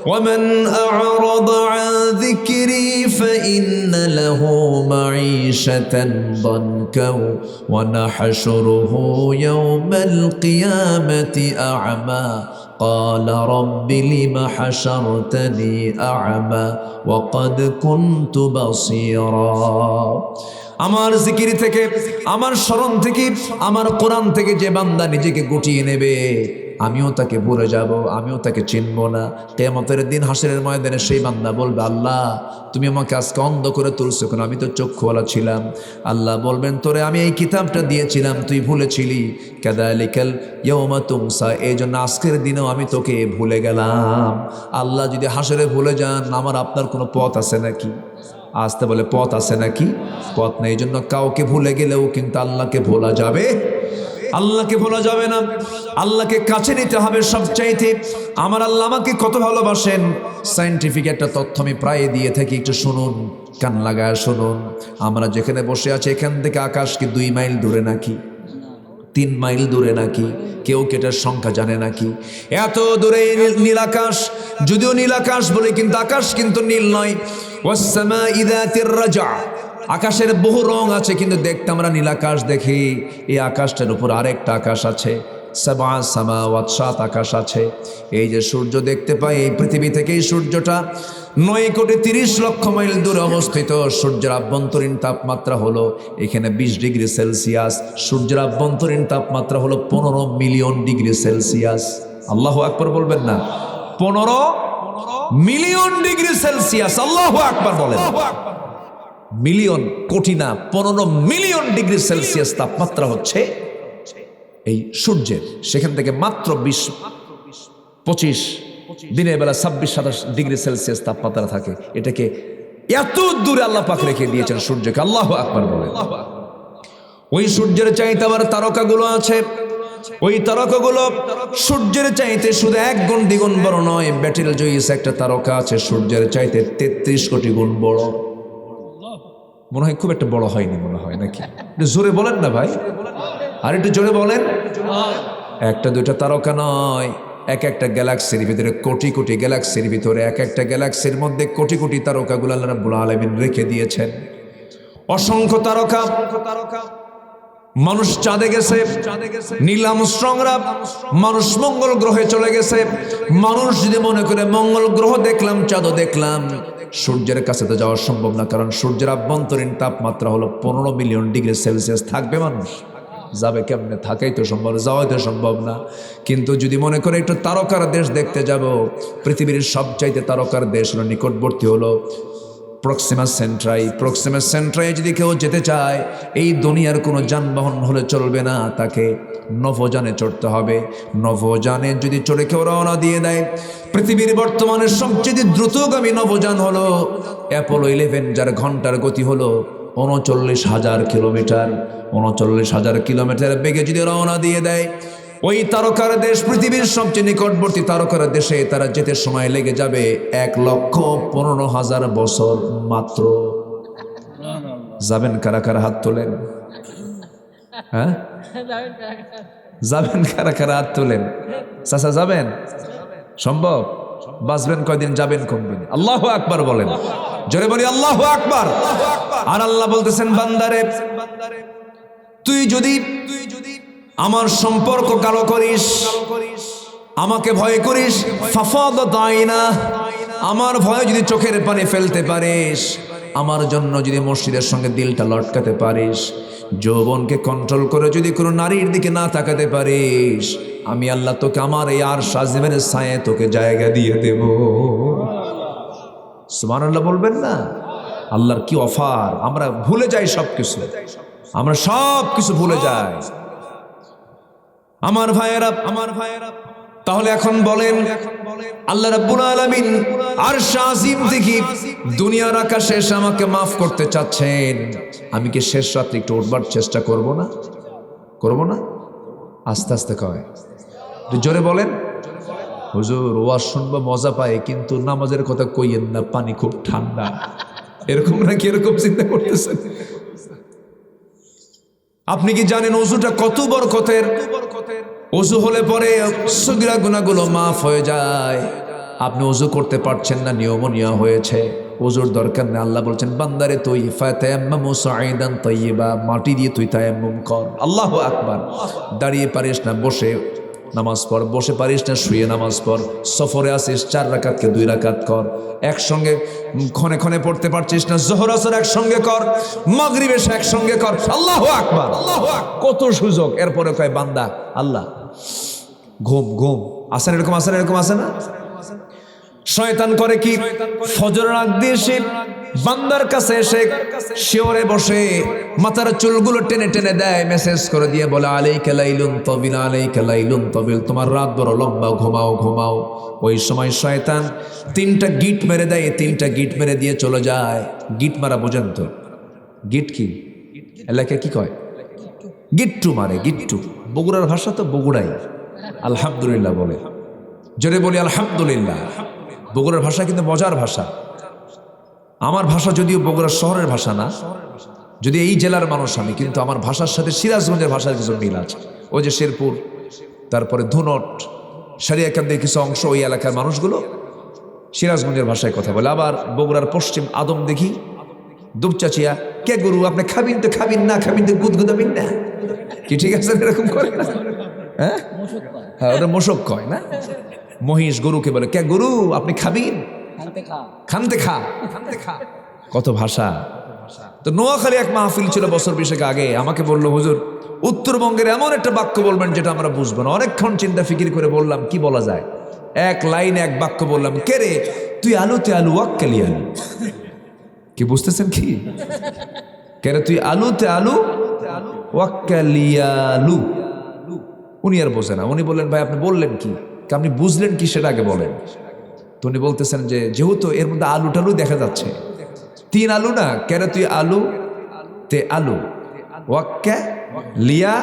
ওয়ামান আ'রাদা আন যিকরি ফাইন্না লাহু মাঈশাতান দানকা ওয়া নাহশুরুহু ইয়াওমাল কিয়ামাতি আ'মা قال رب لم حشرتني أعمى وقد كنت بصيرا। আমার জিকির থেকে, আমার স্মরণ থেকে, আমার কোরআন থেকে যে বান্দা নিজেকে গুটিয়ে নেবে, আমিও তাকে ভুলে যাব, আমিও তাকে চিনব না। কিয়ামতের দিন হাসরের ময়দানে সেই বান্দা বলবে, আল্লাহ তুমি আমাকে আজকে অন্ধ করে তুলছো কেন? আমি তো চক্ষুওয়ালা ছিলাম। আল্লাহ বলবেন, তোরে আমি এই কিতাবটা দিয়েছিলাম, তুই ভুলেছিলি। কাযালিকাল ইয়াওমা তুনসা, এই জন্য আজকের দিনেও আমি তোকে ভুলে গেলাম। আল্লাহ যদি হাসরে ভুলে যান, আমার আপনার কোনো পথ আছে নাকি? আসতে বলে পথ আছে নাকি? পথ নেই। এই জন্য কাউকে ভুলে গেলেও কিন্তু আল্লাহকে ভোলা যাবে, আল্লাহকে ভোলা যাবে না। আল্লাহকে কাছে নিতে হবে সবচাইতে। আমার আল্লাহ আমাকে কত ভালোবাসেন, সায়েন্টিফিক একটা তথ্য আমি প্রায় দিয়ে থাকি, একটু শুনুন, কান লাগায় শুনুন। আমরা যেখানে বসে আছি এখান থেকে আকাশ কি 2 মাইল দূরে নাকি 3 মাইল দূরে নাকি? কেউ কেটার সংখ্যা জানে নাকি? এত দূরে নীল আকাশ। যদিও নীল আকাশ বলে, কিন্তু আকাশ কিন্তু নীল নয়। ওয়াস-সামা'i যাতির রাজা, আকাশের বহু রং আছে, কিন্তু দেখতে আমরা নীল আকাশ দেখি। এই আকাশটার উপর আরেকটা আকাশ আছে, 7 সামাওয়াত, 7 আকাশ আছে। এই যে সূর্য দেখতে পাই, এই পৃথিবী থেকে এই সূর্যটা 9,30,00,000 মাইল দূরে অবস্থিত। সূর্যের আভ্যন্তরীণ তাপমাত্রা হলো এখানে 20 ডিগ্রি সেলসিয়াস। সূর্যের আভ্যন্তরীণ তাপমাত্রা হলো 15 মিলিয়ন ডিগ্রি সেলসিয়াস। আল্লাহু আকবার বলবেন না? 15 মিলিয়ন ডিগ্রি সেলসিয়াস। আল্লাহু আকবার বলেন। মিলিয়ন, কোটি না, 15 মিলিয়ন ডিগ্রি সেলসিয়াস তাপমাত্রা হচ্ছে এই সূর্যের। সেখান থেকে মাত্র 20-25 দিনের বেলা 26-27 ডিগ্রি সেলসিয়াস তাপমাত্রা থাকে। এটাকে এত দূরে আল্লাহ পাক রেখে দিয়েছেন সূর্যকে। আল্লাহু আকবার বলেন। ওই সূর্যের চাইতে আবার তারকাগুলো আছে। ওই তারকাগুলো সূর্যের চাইতে শুধু 1 গুণ 2 গুণ বড় নয়। ব্যাটেল জয়িস একটা তারকা আছে সূর্যের চাইতে 33 কোটি গুণ বড়। মনে হয় খুব একটা বড় হয়নি, মনে হয় নাকি? জোরে বলেন না ভাই, আর একটু জোরে বলেন। একটা দুইটা তারকা নয়, এক একটা গ্যালাক্সির ভিতরে, কোটি কোটি গ্যালাক্সির ভিতরে, এক একটা গ্যালাক্সির মধ্যে কোটি কোটি তারকাগুলো আল্লাহ রাব্বুল আলামিন রেখে দিয়েছেন। অসংখ্য তারকা। মানুষ চাঁদে গেছে, নীল আর্মস্ট্রংরা মানুষ মঙ্গল গ্রহে চলে গেছে। মানুষ যদি মনে করে মঙ্গল গ্রহ দেখলাম, চাঁদও দেখলাম, সূর্যের কাছে তো যাওয়া সম্ভব না, কারণ সূর্যের আভ্যন্তরীণ তাপমাত্রা হলো 15 মিলিয়ন ডিগ্রি সেলসিয়াস। থাকবে মানুষ? যাবে কেমনে? থাকাই তো সম্ভব, যাওয়াই তো সম্ভব না। কিন্তু যদি মনে করে একটু তারকার দেশ দেখতে যাব, পৃথিবীর সবচাইতে তারকার দেশ হলো, নিকটবর্তী হলো প্রক্সিমা সেন্ট্রাই। প্রক্সিমা সেন্ট্রাই যদি কেউ যেতে চায়, এই দুনিয়ার কোনো যানবাহন হলে চলবে না, তাকে নভোযানে চড়তে হবে। নভোযানে যদি চড়ে কেউ রওনা দিয়ে দেয়, পৃথিবীর বর্তমানে সবচেয়ে দ্রুতগামী নভোযান হলো অ্যাপোলো 11, যার ঘন্টার গতি হলো 39,000 কিলোমিটার। 39,000 কিলোমিটার বেগে যদি রওনা দিয়ে দেয়, ওই তারকার দেশ, পৃথিবীর সবচেয়ে নিকটবর্তী তারকার দেশে তারা যেতে সময় লেগে যাবে 1,15,000 বছর মাত্র। যাবেন কারা কারা? হাত তোলেন। হ্যাঁ, যাবেন কারা কারা? হাত তোলেন। চাচা যাবেন? সম্ভব? বাঁচবেন কয়দিন, যাবেন কোনদিন? আল্লাহু আকবার বলেন, জোরে বলি আল্লাহু আকবার। আর আল্লাহ বলতেছেন, বান্দারে তুই যদি আমার সম্পর্ক কালো করিস, আমাকে ভয় করিস, ফাফাদাত আইনা, আমার ভয় যদি চোখের পানি ফেলতে পারিস, আমার জন্য যদি মসজিদের সঙ্গে দিলটা লটকাতে পারিস, যৌবনকে কন্ট্রোল করে যদি কোনো নারীর দিকে না তাকাতে পারিস, আমি আল্লাহ তোকে আমার এই আরশ আজিমের ছায়ে তোকে জায়গা দিয়ে দেব। সুবহানাল্লাহ বলবেন না? আল্লাহর কি অফার! আমরা ভুলে যাই সবকিছু, আমরা সবকিছু ভুলে যাই আমার ভাইয়েরা। তাহলে এখন বলেন, আল্লাহ রাব্বুল আলামিন আরশ আজিম থেকে দুনিয়ার আকাশে এসে আমাকে মাফ করতে চাচ্ছেন, আমি কি শেষ রাতে একটু উঠবার চেষ্টা করব না? করব না? আস্তে আস্তে কয়, জোরে বলেন। হুজুর ওয়াজ শুনবো মজা পায়, কিন্তু নামাজের কথা কইয়েন না, পানি খুব ঠান্ডা, এরকম নাকি? এরকম চিন্তা করতেছেন? আপনি কি জানেন ওযুটা কত বরকতের? ওযু হলে পরে সগীরা গুনাহগুলো মাফ হয়ে যায়। আপনি ওযু করতে পারছেন না, নিউমোনিয়া হয়েছে, ওযুর দরকার নেই। আল্লাহ বলছেন, বান্দারে তুই ফাতায়াম্মামু সাঈদান তাইয়্যিবা, মাটি দিয়ে তুই তায়াম্মুম কর। আল্লাহু আকবার। দাঁড়িয়ে পারিস না, বসে নামাজ পড়, বসে পারিস না, শুয়ে নামাজ পড়। সফরে আসিস, 4 রাকাতকে 2 রাকাত কর। একসঙ্গে ক্ষণে ক্ষণে পড়তে পারছিস না, যোহর আসর একসঙ্গে কর, মাগরিব এশা একসঙ্গে কর। আল্লাহু আকবার, আল্লাহু আকবার। কত সুযোগ! এরপরে কয় বান্দা, আল্লাহ ঘুম ঘুম আসেন, এরকম আসেন, এরকম আসে না? শয়তান করে কি, ফজরের আগ দিয়ে সে বান্দার কাছে এসে শিওরে বসে মাথার চুলগুলো টেনে টেনে দেয়, মেসেজ করে দিয়ে বলে, আলাইকা লাইলুন তাবিল, আলাইকা লাইলুন তাবিল, তোমার রাত বড় লম্বা, ঘুমাও ঘুমাও। ওই সময় শয়তান 3টা গিট মেরে দেয়, 3টা গিট মেরে দিয়ে চলে যায়। গিট মারা বোঝেন তো? গিট কি এলাকায় কি কয়? গিট্টু মারে, গিট্টু। বগুড়ার ভাষা তো বগুড়াই। আলহামদুলিল্লাহ বলে, জোরে বলি আলহামদুলিল্লাহ। বগুড়ার ভাষা কিন্তু মজার ভাষা। আমার ভাষা যদিও বগুড়ার শহরের ভাষা না, যদি এই জেলার মানুষ আমি, কিন্তু আমার ভাষার সাথে সিরাজগঞ্জের ভাষার কিছু মিল আছে। ওই যে শেরপুর, তারপরে ধুনট, সারিয়াকান্দির কিছু অংশ, ওই এলাকার মানুষগুলো সিরাজগঞ্জের ভাষায় কথা বলে। আবার বগুড়ার পশ্চিম আদম দেখি দুপচাচিয়া, কে গরু আপনি খাবিন তো খাবিন, না খাবিন তো গুদগুদাবিন না, কি ঠিক আছে? এরকম করে না? হ্যাঁ, ওটা মোশক কয় না? মহিষ গরুকে বলে, কে গরু আপনি খাবিন, খানতে খা, খানতে খা। কত ভাষা! তো নোয়াখালী এক মাহফিল ছিল বছর 20 আগে, আমাকে বললো, হুজুর উত্তরবঙ্গের এমন একটা বাক্য বলবেন যেটা আমরা বুঝবো না। অনেকক্ষণ চিন্তা ফিকির করে বললাম, কি বলা যায়? এক লাইনে এক বাক্য বললাম, কে রে তুই আলুতে আলু ওয়াক্কালি আলু। কি বুঝতেছেন কি? কে রে তুই আলুতে আলু ওয়াক্কালি আলু। উনি আর বোঝে না। উনি বললেন, ভাই আপনি বললেন কি, আপনি বুঝলেন কি সেটা আগে বলেন। তো উনি বলতেছেন যে যেহেতু এর মধ্যে আলু টালু দেখা যাচ্ছে, 3 আলু না, কেন তুই আলু তে আলু ওয়াক্কা লিয়া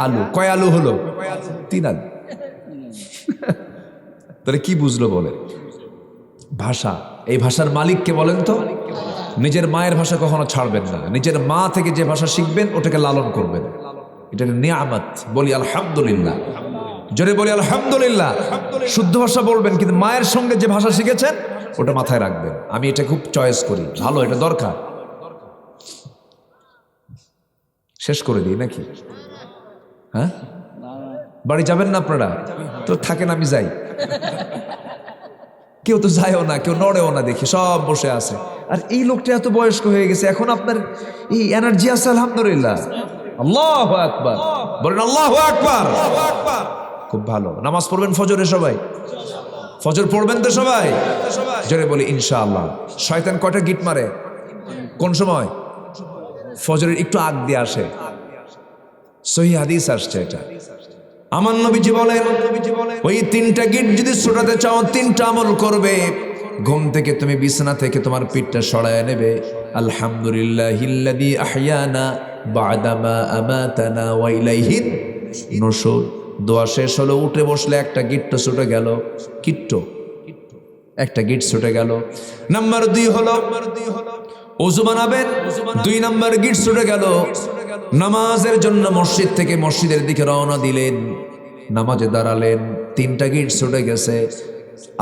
আলু, কয় আলু হলো? 3 আলু। তাহলে কি বুঝলো বলে? ভাষা। এই ভাষার মালিককে বলেন তো? নিজের মায়ের ভাষা কখনো ছাড়বেন না। নিজের মা থেকে যে ভাষা শিখবেন ওটাকে লালন করবেন, এটা নিয়ামত। বলি আলহামদুলিল্লাহ, জোরে বলি আলহামদুলিল্লাহ। শুদ্ধ ভাষা বলবেন, কিন্তু মায়ের সঙ্গে যে ভাষা শিখেছেন ওটা মাথায় রাখবেন। আমি এটা খুব চয়েস করি, ভালো, এটা দরকার। শেষ করে দিই নাকি? হ্যাঁ, বাড়ি যাবেন না আপনারা? তো থাকেন, আমি যাই। কেউ তো যায়ও না, কেউ নড়েও না, দেখি সব বসে আছে। আর এই লোকটা এত বয়স্ক হয়ে গেছে, এখন আপনার এই এনার্জি আছে, আলহামদুলিল্লাহ। আল্লাহু আকবার, বলেন আল্লাহু আকবার। খুব ভালো। নামাজ পড়বেন ফজরে সবাই? ফজর পড়বেন তো সবাই? জোরে বলি ইনশাআল্লাহ। শয়তান কয়টা গিট মারে? কোন সময়? ফজরের একটু আগ দিয়ে আসে, সহিহ হাদিস আসছে এটা। আমার নবীজি বলেন, ওই 3টা গিট যদি ছোটাতে চাও, 3টা আমল করবে। ঘুম থেকে তুমি বিছানা থেকে তোমার পিঠটা সরায় নেবে, আলহামদুলিল্লাহিল্লাযী আহইয়ানা বা'দামা আমাতানা ওয়া ইলাইহিন নুশুর। দোয়া শেষ হলো, উঠে বসলে একটা গিট্টো ছুটে গেল, কিট্টো একটা গিট ছুটে গেল। নাম্বার 2 হলো ওযু বানাবেন, 2 নাম্বার গিট ছুটে গেল। নামাজের জন্য মসজিদ থেকে মসজিদের দিকে রওনা দিলেন, নামাজে দাঁড়ালেন, 3টা গিট ছুটে গেছে।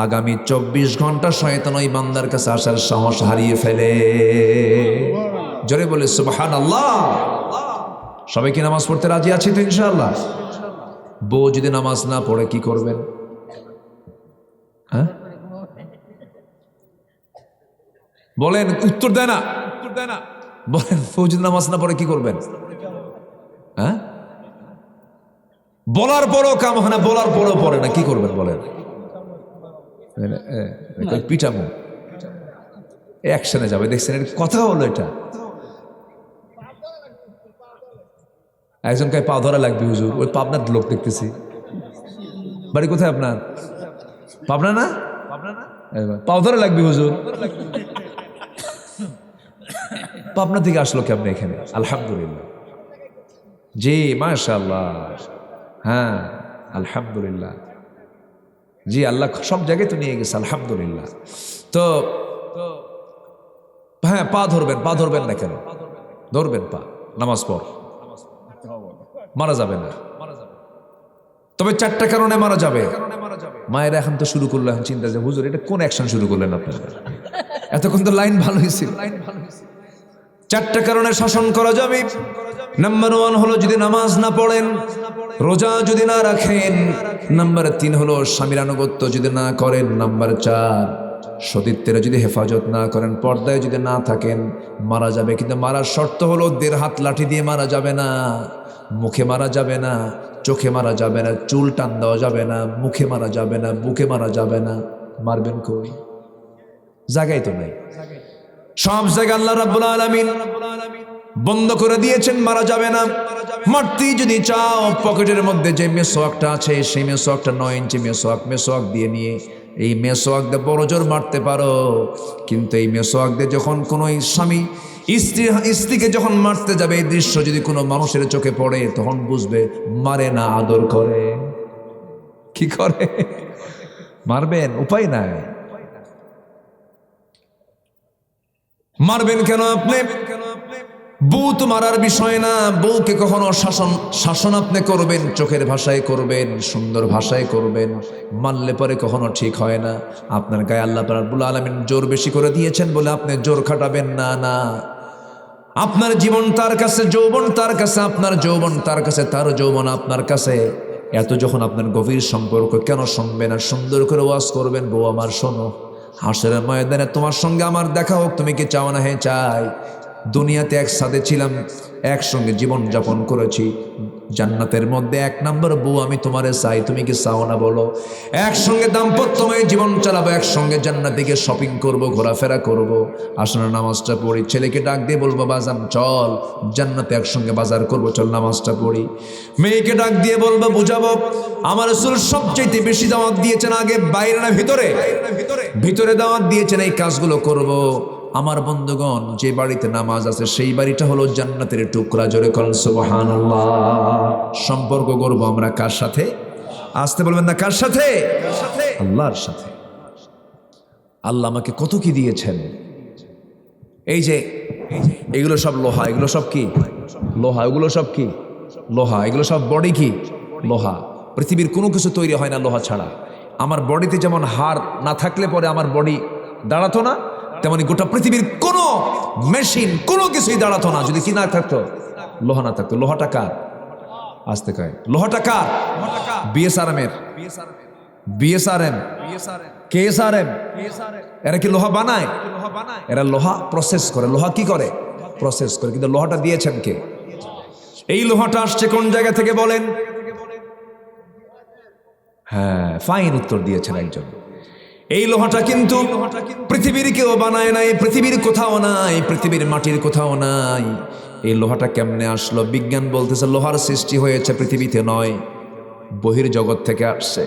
আগামী 24 ঘন্টা শয়তান ওই বান্দার কাছে আসার সাহস হারিয়ে ফেলে। জোরে বলে সুবহানাল্লাহ। সবাই কি নামাজ পড়তে রাজি আছি তো ইনশাআল্লাহ? বউ যদি নামাজ না পড়ে কি করবেন? হ্যাঁ বলেন, উত্তর দেয় না। বলেন ফজর নামাজ না পড়ে কি করবেন? হ্যাঁ বলার পরও কাম হয় না, বলার পরও পড়ে না, কি করবেন বলেন? পিটামো অ্যাকশনে যাবে, দেখছেন এটা কথা হলো। এটা একজন কায় পা ধরা লাগবে হুজুর, ওই পাবনার লোক দেখতেছি। বাড়ি কোথায় আপনার? পাবনা না? পা ধরা লাগবে হুজুর। পাবনা থেকে আসলো কি আপনি এখানে? আলহামদুলিল্লাহ, জি মাশাআল্লাহ, হ্যাঁ আলহামদুলিল্লাহ, জি আল্লাহ সব জায়গায় তো নিয়ে গেছে, আলহামদুলিল্লাহ। তো হ্যাঁ পা ধরবেন, পা ধরবেন না কেন? ধরবেন পা, নামাজ পড়, মারা যাবে না। তবে 4টা কারণে মারা যাবে। মায়েরা এখন তো শুরু করলো, এখন চিন্তা যে হুজুর এটা কোন অ্যাকশন শুরু করলেন আপনারা? এতক্ষণ তো লাইন ভালো হয়েছিল। 4টা কারণে শাসন করা যাবে। নাম্বার 1 হলো যদি নামাজ না পড়েন, রোজা যদি না রাখেন। নাম্বার 3 হলো স্বামীর আনুগত্য যদি না করেন। নাম্বার 4 সতীত্বের যদি হেফাজত না করেন, পর্দায় যদি না থাকেন, মারা যাবে। কিন্তু মারার শর্ত হলো 1.5 হাত লাঠি দিয়ে মারা যাবে না, মুখে মারা যাবে না, চোখে মারা যাবে না, চুল টান দেওয়া যাবে না, মুখে মারা যাবে না, বুকে মারা যাবে না। মারবেন কই? জায়গায় তো নাই। সব জায়গায় আল্লাহ রাব্বুল আলামিন বন্ধ করে দিয়েছেন, মারা যাবে না। মারতেই যদি চাও, পকেটের মধ্যে যে মেসোয়াকটা আছে সেই মেসোয়াকটা 9 ইঞ্চি মেসোয়াক দিয়ে নিয়ে এই মেসোয়াক দিয়ে বড় জোর মারতে পারো। কিন্তু এই মেসোয়াক দিয়ে যখন কোনো স্বামী স্ত্রীকে যখন মারতে যাবে, এই দৃশ্য যদি কোনো মানুষের চোখে পড়ে, তখন বুঝবে মারে না, আদর করে। কি করে? মারবেন, উপায় নাই। মারবেন কেন আপনি? বউ তো মারার বিষয় না। বউকে কখনো শাসন আপনি করবেন, চোখের ভাষায় করবেন, সুন্দর ভাষায় করবেন। মানলে পরে কখনো ঠিক হয় না। আপনার গায়ে আল্লাহ রাব্বুল আলামিন জোর বেশি করে দিয়েছেন বলে আপনি জোর খাটাবেন না। না, আপনার জীবন তার কাছে, যৌবন তার কাছে, আপনার যৌবন তার কাছে, তার যৌবন আপনার কাছে। এত যখন আপনার গভীর সম্পর্ক, কেন শুনবেন? আর সুন্দর করে ওয়াজ করবেন, বউ আমার শোনো, হাসরের ময়দানে তোমার সঙ্গে আমার দেখা হোক, তুমি কি চাও না? হ্যাঁ চাই। দুনিয়াতে একসাথে ছিলাম, একসঙ্গে জীবন যাপন করেছি, জান্নাতের মধ্যে 1 নম্বর বউ আমি তোমারে চাই, তুমি কি চাও না বলো? একসঙ্গে দাম্পত্যময় জীবন চালাবো, একসঙ্গে জান্নাতে গিয়ে শপিং করব, ঘোরাফেরা করব। আসলে নামাজটা পড়ি, ছেলেকে ডাক দিয়ে বলবো বাজান চল জান্নাতে একসঙ্গে বাজার করব, চল নামাজটা পড়ি। মেয়েকে ডাক দিয়ে বলবো, বুঝাবো আমার রাসূল সবচেয়ে বেশি দাওয়াত দিয়েছেন আগে বাইরে না ভিতরে? ভিতরে দাওয়াত দিয়েছেন, এই কাজগুলো করব। আমার বন্ধুগণ, যে বাড়িতে নামাজ আছে সেই বাড়িটা হলো জান্নাতের টুকরা। জোরে করেন সুবহানাল্লাহ। সম্পর্ক করব আমরা কার সাথে? আসতে বলবেন না, কার সাথে? আল্লাহর সাথে। আল্লাহ আমাকে কত কি দিয়েছেন। এই যে এগুলো সব লোহা, এগুলো সব কি লোহা, এগুলো সব কি লোহা, এগুলো সব বডি কি লোহা। পৃথিবীর কোনো কিছু তৈরি হয় না লোহা ছাড়া। আমার বডিতে যেমন হাড় না থাকলে পরে আমার বডি দাঁড়াতো না, তেমনি গোটা পৃথিবীর কোনো মেশিন, কোনো কিছুই দাঁড়াতো না যদি কি না থাকতো, লোহা না থাকতো। লোহাটা কার? আসতে কয় লোহাটা কার? বিএসআরএম এর। বিএসআরএম, কেএসআরএম, এরা কি লোহা বানায়? এরা লোহা প্রসেস করে। লোহা কি করে? প্রসেস করে। কিন্তু লোহাটা দিয়েছেন কে? এই লোহাটা আসছে কোন জায়গা থেকে বলেন? হ্যাঁ, ফাইন উত্তর দিয়েছেন একজন। এই লোহাটা কিন্তু পৃথিবীর কেউ বানায় নাই, পৃথিবীর কোথাও নাই, পৃথিবীর মাটির কোথাও নাই। এই লোহাটা কেমনে আসলো? বিজ্ঞান বলতেছে লোহার সৃষ্টি হয়েছে পৃথিবীতে নয়, বহির জগৎ থেকে আসছে।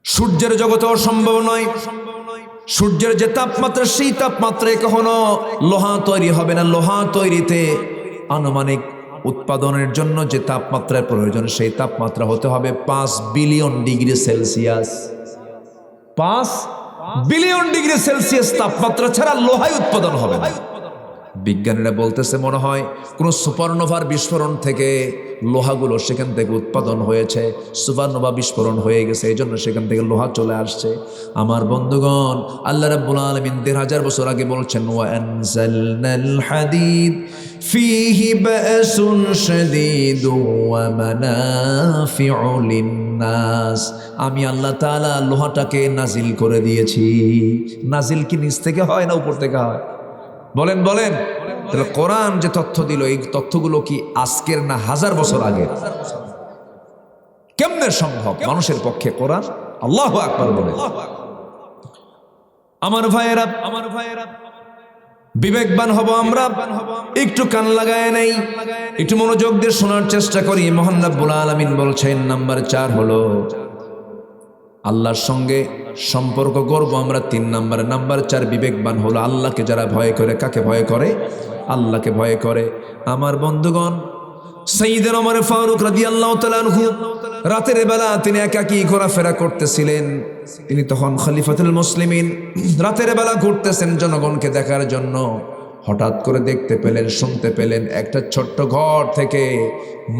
সূর্যের জগতে অসম্ভব নয়। সূর্যের যে তাপমাত্রা, সেই তাপমাত্রায় কখনো লোহা তৈরি হবে না। লোহা তৈরিতে আনুমানিক উৎপাদনের জন্য যে তাপমাত্রার প্রয়োজন, সেই তাপমাত্রা হতে হবে 5 billion degree Celsius. 5 billion degree Celsius তাপমাত্রা ছাড়া লোহাই উৎপাদন হবে না। বিজ্ঞানীরা বলতেছে মনে হয় কোনো সুপারনোভার বিস্ফোরণ থেকে লোহাগুলো সেখান থেকে উৎপাদন হয়েছে, সুপারনোভা বিস্ফোরণ হয়ে গেছে, এই জন্য সেখান থেকে লোহা চলে আসছে। আমার বন্ধুগণ, আল্লাহ রাব্বুল আলামিন ১৫০০ বছর আগে বলছেন ওয়া আনজালনাল হাদিদ ফীহি বাসুন শাদীদু ওয়া মানাফিউ লিন্নাস। আমি আল্লাহ তাআলা লোহাটাকে নাজিল করে দিয়েছি। নাজিল কি নিচ থেকে হয় না উপর থেকে হয়? বলেন বলেন। তাহলে কোরআন যে তথ্য দিল, এই তথ্যগুলো কি আজকের না হাজার বছর আগের? কেমনে সম্ভব মানুষের পক্ষে কোরআন? আল্লাহু আকবার বলে। আমার ভাইয়েরা, বিবেকবান হব আমরা, একটু কান লাগায় নেই, একটু মনোযোগ দিয়ে শোনার চেষ্টা করি। মহান রব্বুল আলামিন বলছেন নাম্বার 4 হলো আল্লাহর সঙ্গে সম্পর্ক করব আমরা ৩ নাম্বার। নাম্বার 4 বিবেকবান হলো আল্লাহকে যারা ভয় করে। কাকে ভয় করে? আল্লাহকে ভয় করে। আমার বন্ধুগণ, সাইয়্যিদুনা ওমর ফারুক রাদিয়াল্লাহু তাআলা আনহু রাতের বেলা তিনি একাকী ঘোরাফেরা করতেছিলেন। তিনি তখন খলিফাতুল মুসলিমিন, রাতের বেলা ঘুরতেছেন জনগণকে দেখার জন্য। হঠাৎ করে দেখতে পেলেন, শুনতে পেলেন একটা ছোট্ট ঘর থেকে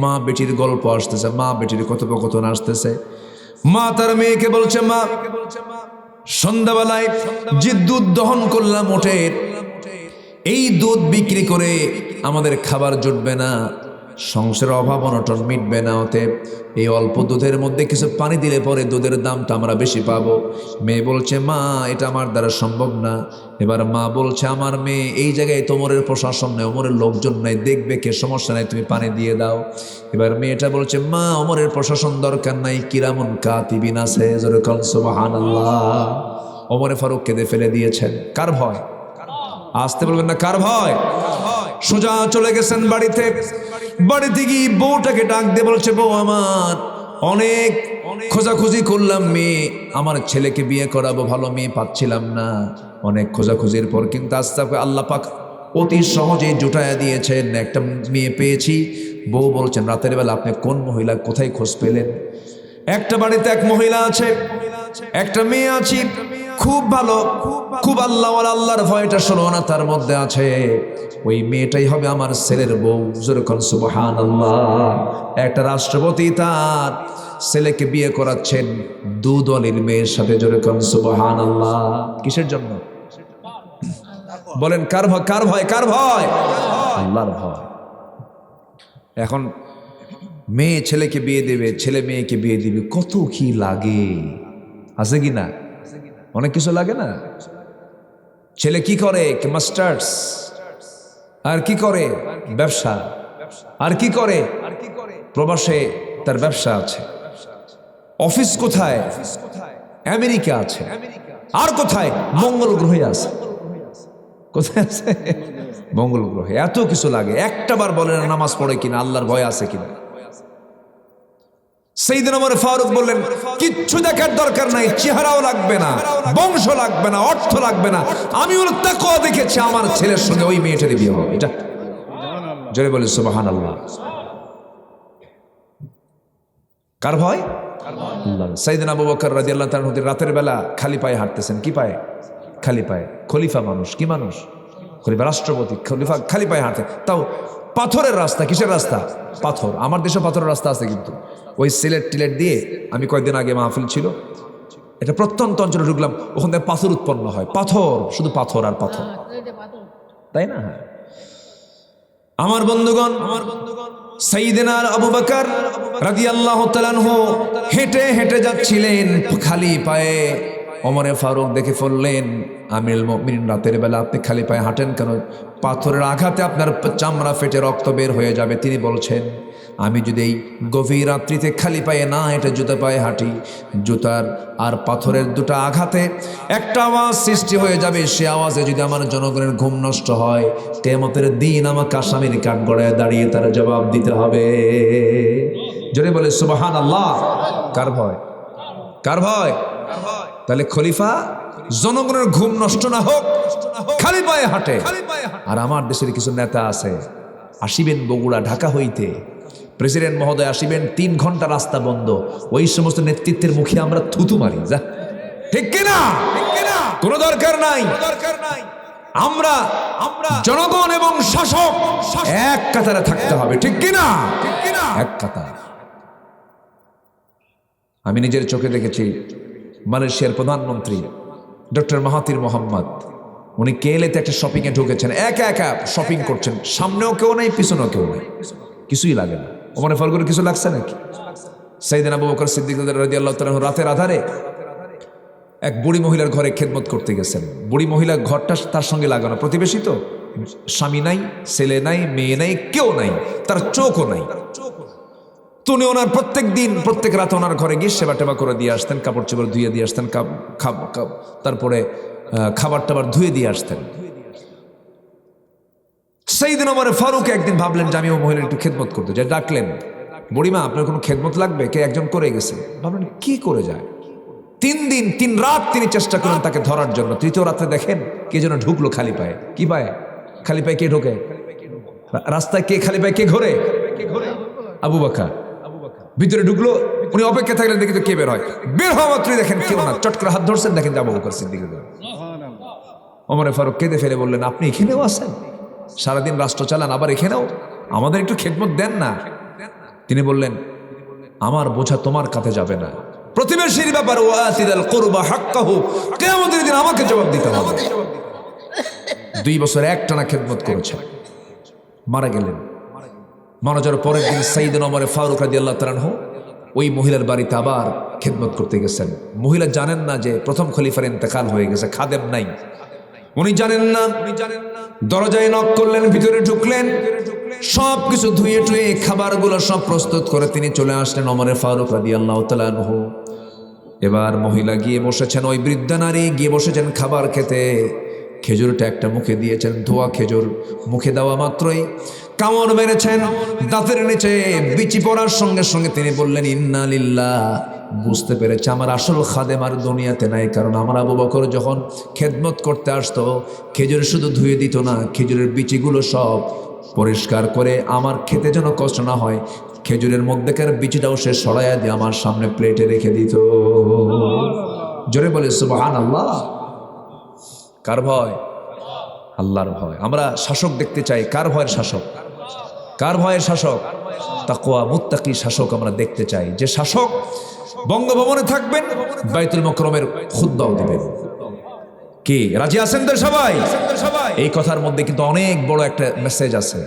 মা বেটির গল্প আসতেছে, মা বেটির কথোপকথন আসতেছে। মা তার মেয়েকে বলছে, মা সন্ধ্যাবেলায় যে দুধ দহন করলাম ওঠের, এই দুধ বিক্রি করে আমাদের খাবার জুটবে না, সংসারের অভাব অনটন মিটবে না, অতএব এই অল্প দুধের মধ্যে কিছু পানি দিলে পরে দুধের দামটা আমরা বেশি পাবো। মেয়ে বলছে, মা এটা আমার দ্বারা সম্ভব না। এবার মা বলছে, আমার মেয়ে এই জায়গায় তোমরের প্রশাসন নেই, ওমরের লোকজন নাই, দেখবে কে, সমস্যা নাই, তুমি পানি দিয়ে দাও। এবার মেয়েটা বলছে, মা ওমরের প্রশাসন দরকার নাই, কিরামুন কাতিবিন আছে, যেরকম সুবহানাল্লাহ। ওমরে ফারুক কেঁদে ফেলে দিয়েছেন। কার ভয়? আসতে বলবেন না, কার ভয়? সোজা চলে গেছেন বাড়িতে। বাড়িতে গিয়ে বউটাকে ডাক দিয়ে বলছে, বউ আমার, অনেক খোঁজাখুঁজি করলাম, মেয়ে আমার ছেলেকে বিয়ে করাবো, ভালো মেয়ে পাচ্ছিলাম না। অনেক খোঁজাখুঁজির পর কিন্তু আস্তে আল্লাহ পাক অতি সহজেই জুটায়া দিয়েছেন, একটা মেয়ে পেয়েছি। বউ বলছেন, রাতের বেলা আপনি কোন মহিলা, কোথায় খোঁজ পেলেন? একটা বাড়িতে এক মহিলা আছে, একটা মেয়ে আছে, খুব ভালো, খুব আল্লাহওয়ালা, আল্লাহর ভয়টা শোনো না তার মধ্যে আছে। ওই মেয়েটাই হবে আমার ছেলের বউ। যেরকম সুবহানাল্লাহ। একটা রাষ্ট্রপতি তার ছেলেকে বিয়ে করাচ্ছেন দুদলের মেয়ের সাথে। যেরকম সুবহানাল্লাহ। কিসের জন্য বলেন? কার ভয়? কার ভয়? কার ভয়? আল্লাহর ভয়। এখন মেয়ে ছেলেকে বিয়ে দেবে, ছেলে মেয়েকে বিয়ে দিবে, কত কি লাগে, আছে কি না? অনেক কিছু লাগে না? ছেলে কি করে? মাস্টার্স। আর কি করে? ব্যবসা। আর কি করে? প্রবাসে তার ব্যবসা আছে। অফিস কোথায়? আমেরিকা আছে। আর কোথায়? মঙ্গল গ্রহে আছে। কোথায় আছে? মঙ্গল গ্রহে। এত কিছু লাগে। একটা বার বলেন নামাজ পড়ে কিনা, আল্লাহর ভয় আছে কিনা? সাইয়্যিদুনা ওমর ফারুক বললেন, কিচ্ছু দেখার দরকার নাই, চেহারাও লাগবে না, বংশ লাগবে না, অর্থ লাগবে না, আমি ওর তাকওয়া দেখেছি, আমার ছেলের সঙ্গে ওই মেয়েটার বিয়ে হবে। এটা জোরে বলে সুবহানাল্লাহ। কার ভয়? আল্লাহর। সাইয়্যিদুনা আবু বকর রাদিয়াল্লাহু তাআলা রাতের বেলা খালি পায়ে হাঁটতেছেন। কি পায়ে? খালি পায়ে। খলিফা মানুষ। কি মানুষ? খলিফা, রাষ্ট্রপতি। খলিফা খালি পায়ে হাঁটে, তাও পাথরের রাস্তা। কিসের রাস্তা? পাথর। আমার দেশে পাথরের রাস্তা আছে, কিন্তু ওই সিলেট টিলেট দিয়ে আমি কয়েকদিন আগে মাহফিল ছিল, এটা প্রত্যন্ত অঞ্চলে ঢুকলাম, ওখান থেকে পাথর উৎপন্ন হয়। পাথর, শুধু পাথর আর পাথর, তাই না? আমার বন্ধুগণ, সাইয়্যিদুনা আবু বকর রাদিয়াল্লাহু তাআলা আনহু হেঁটে হেঁটে যাচ্ছিলেন খালি পায়ে। ওমরে ফারুক দেখে ফেললেন, আমিরুল মুমিনিন, রাতের বেলা আপনি খালি পায়ে হাঁটেন কেন? পাথরের আঘাতে আপনার চামড়া ফেটে রক্ত বের হয়ে যাবে। তিনি বলছেন, আমি যদি এই গভীর রাত্রিতে খালি পায়ে না হেঁটে জুতা পায়ে হাঁটি, জুতার আর পাথরের দুটা আঘাতে একটা আওয়াজ সৃষ্টি হয়ে যাবে, সে আওয়াজে যদি আমার জনগণের ঘুম নষ্ট হয়, কিয়ামতের দিন আমাকে আসামির কাঠগড়ায় দাঁড়িয়ে তার জবাব দিতে হবে। জোরে বলে সুবহানাল্লাহ। কার ভয়? কার ভয়? তাহলে খলিফা জনগণের ঘুম নষ্ট না হোক, খালি পায়ে হাঁটে। আর আমার দেশের কিছু নেতা আছে, আসিবেন বগুড়া ঢাকা হইতে, প্রেসিডেন্ট মহোদয় আসিবেন, 3 ঘন্টা রাস্তা বন্ধ, ওই সমস্ত নেতৃত্বের মুখে আমরা থুতু মারি। যা, ঠিক কিনা? কোনো দরকার নাই। আমরা জনগণ এবং শাসক এক কাতারে থাকতে হবে, ঠিক কিনা? এক কাতার। আমি নিজের চোখে দেখেছি মালয়েশিয়ার প্রধানমন্ত্রী ডক্টর মাহাথির মোহাম্মদ, উনি কেলেতে একটা শপিং এ ঢুকেছেন, একা একা শপিং করছেন, সামনেও কেউ নাই পিছনেও কেউ নাই, কিছুই লাগে না। ওমরে ফারুকের কিছু লাগছে নাকি? সাইয়েদনা আবু বকর সিদ্দিক রাদিয়াল্লাহু তাআলা রাতের আধারে এক বুড়ি মহিলার ঘরে খেদমত করতে গেছেন। বুড়ি মহিলার ঘরটা তার সঙ্গে লাগানো, প্রতিবেশী তো, স্বামী নাই, ছেলে নাই, মেয়ে নাই, কেউ নাই, তার চোখও নাই। তো উনি ওনার প্রত্যেক দিন প্রত্যেক রাতে ওনার ঘরে গিয়ে সেবা টেবা করে দিয়ে আসতেন, কাপড় চোপড় ধুয়ে দিয়ে আসতেন, তারপরে খাবার টাবার ধুয়ে দিয়ে আসতেন। সাইয়েদনা ওমর ফারুক একদিন ভাবলেন যে আমি ও মহিলার একটু খেদমত করতে যাই। ডাকলেন, বুড়িমা আপনার কোনো খেদমত লাগবে? কে একজন করে গেছে। ভাবলেন কি করে যায়। 3 দিন 3 রাত তিনি চেষ্টা করেন তাকে ধরার জন্য। তৃতীয় রাতে দেখেন কে যেন ঢুকলো খালি পায়ে। কি পায়ে? খালি পায়ে কে ঢোকে? রাস্তায় কে খালি পায়ে কে ঘোরে? আবু বকর ভিতরে ঢুকলো। উনি অপেক্ষা থাকলেন দেখি তো কে বের হয়। বের হওয়া মাত্রই দেখেন কেউ না, চট করে হাত ধরছেন, দেখেন আবু বকর সিদ্দিক। ওমর ফারুক কেঁদে ফেলে বললেন, আপনি এখানেও আছেন? সারাদিন রাষ্ট্র চালান, আবার এখানেও? আমাদের একটু খেদমত দেন না। তিনি বললেন, আমার বোঝা তোমার কাঁধে যাবে না। প্রতিবেশীর ব্যাপার ওয়াতিদাল কুরবা হাক্কাহু, কিয়ামতের দিন আমাকে জবাব দিতে হবে। 2 বছর একটানা খেদমত করেছেন, মারা গেলেন। মারা যাওয়ার পরের দিন সাইয়েদনা ওমর ফারুক রাদিয়াল্লাহু তাআলা আনহু ওই মহিলার বাড়িতে আবার খেদমত করতে গেছেন। মহিলা জানেন না যে প্রথম খলিফার ইন্তেকাল হয়ে গেছে, খাদেম নাই, উনি জানেন না। দরজায় নক করলেন, ভিতরে ঢুকলেন, সব কিছু ধুয়ে টুয়ে খাবারগুলো সব প্রস্তুত করে তিনি চলে আসলেন ওমর ফারুক রাদিয়াল্লাহু তাআলা আনহু। এবার মহিলা গিয়ে বসেছেন, ওই বৃদ্ধা নারী গিয়ে বসেছেন খাবার খেতে। খেজুরটা একটা মুখে দিয়েছেন, ধোয়া খেজুর। মুখে দেওয়া মাত্রই কামড় মেরেছেন, দাঁতের নিচে বিচি পড়ার সঙ্গে সঙ্গে তিনি বললেন ইন্না লিল্লাহ। বুঝতে পেরেছে আমার আসল খাদেম আর দুনিয়াতে নাই। কারণ আমার আবু বকর যখন খেদমত করতে আসতো, খেজুর শুধু ধুয়ে দিত না, খেজুরের বিচিগুলো সব পরিষ্কার করে আমার খেতে যেন কষ্ট না হয়, খেজুরের মধ্যেকার বিচিটাও সে সরাইয়া দিয়ে আমার সামনে প্লেটে রেখে দিত। জোরে বলে সুবহানাল্লাহ। কার ভয়? আল্লাহর ভয়। আমরা শাসক দেখতে চাই, কার ভয়ের শাসক? কার ভয়ের শাসক? তাকওয়া মুত্তাকি শাসক আমরা দেখতে চাই, যে শাসক বঙ্গভবনে থাকবেন, বাইতুল মুকাররমের খুতবাও দিবেন। কি রাজি আছেন তো সবাই? এই কথার মধ্যে কিন্তু অনেক বড় একটা মেসেজ আছে।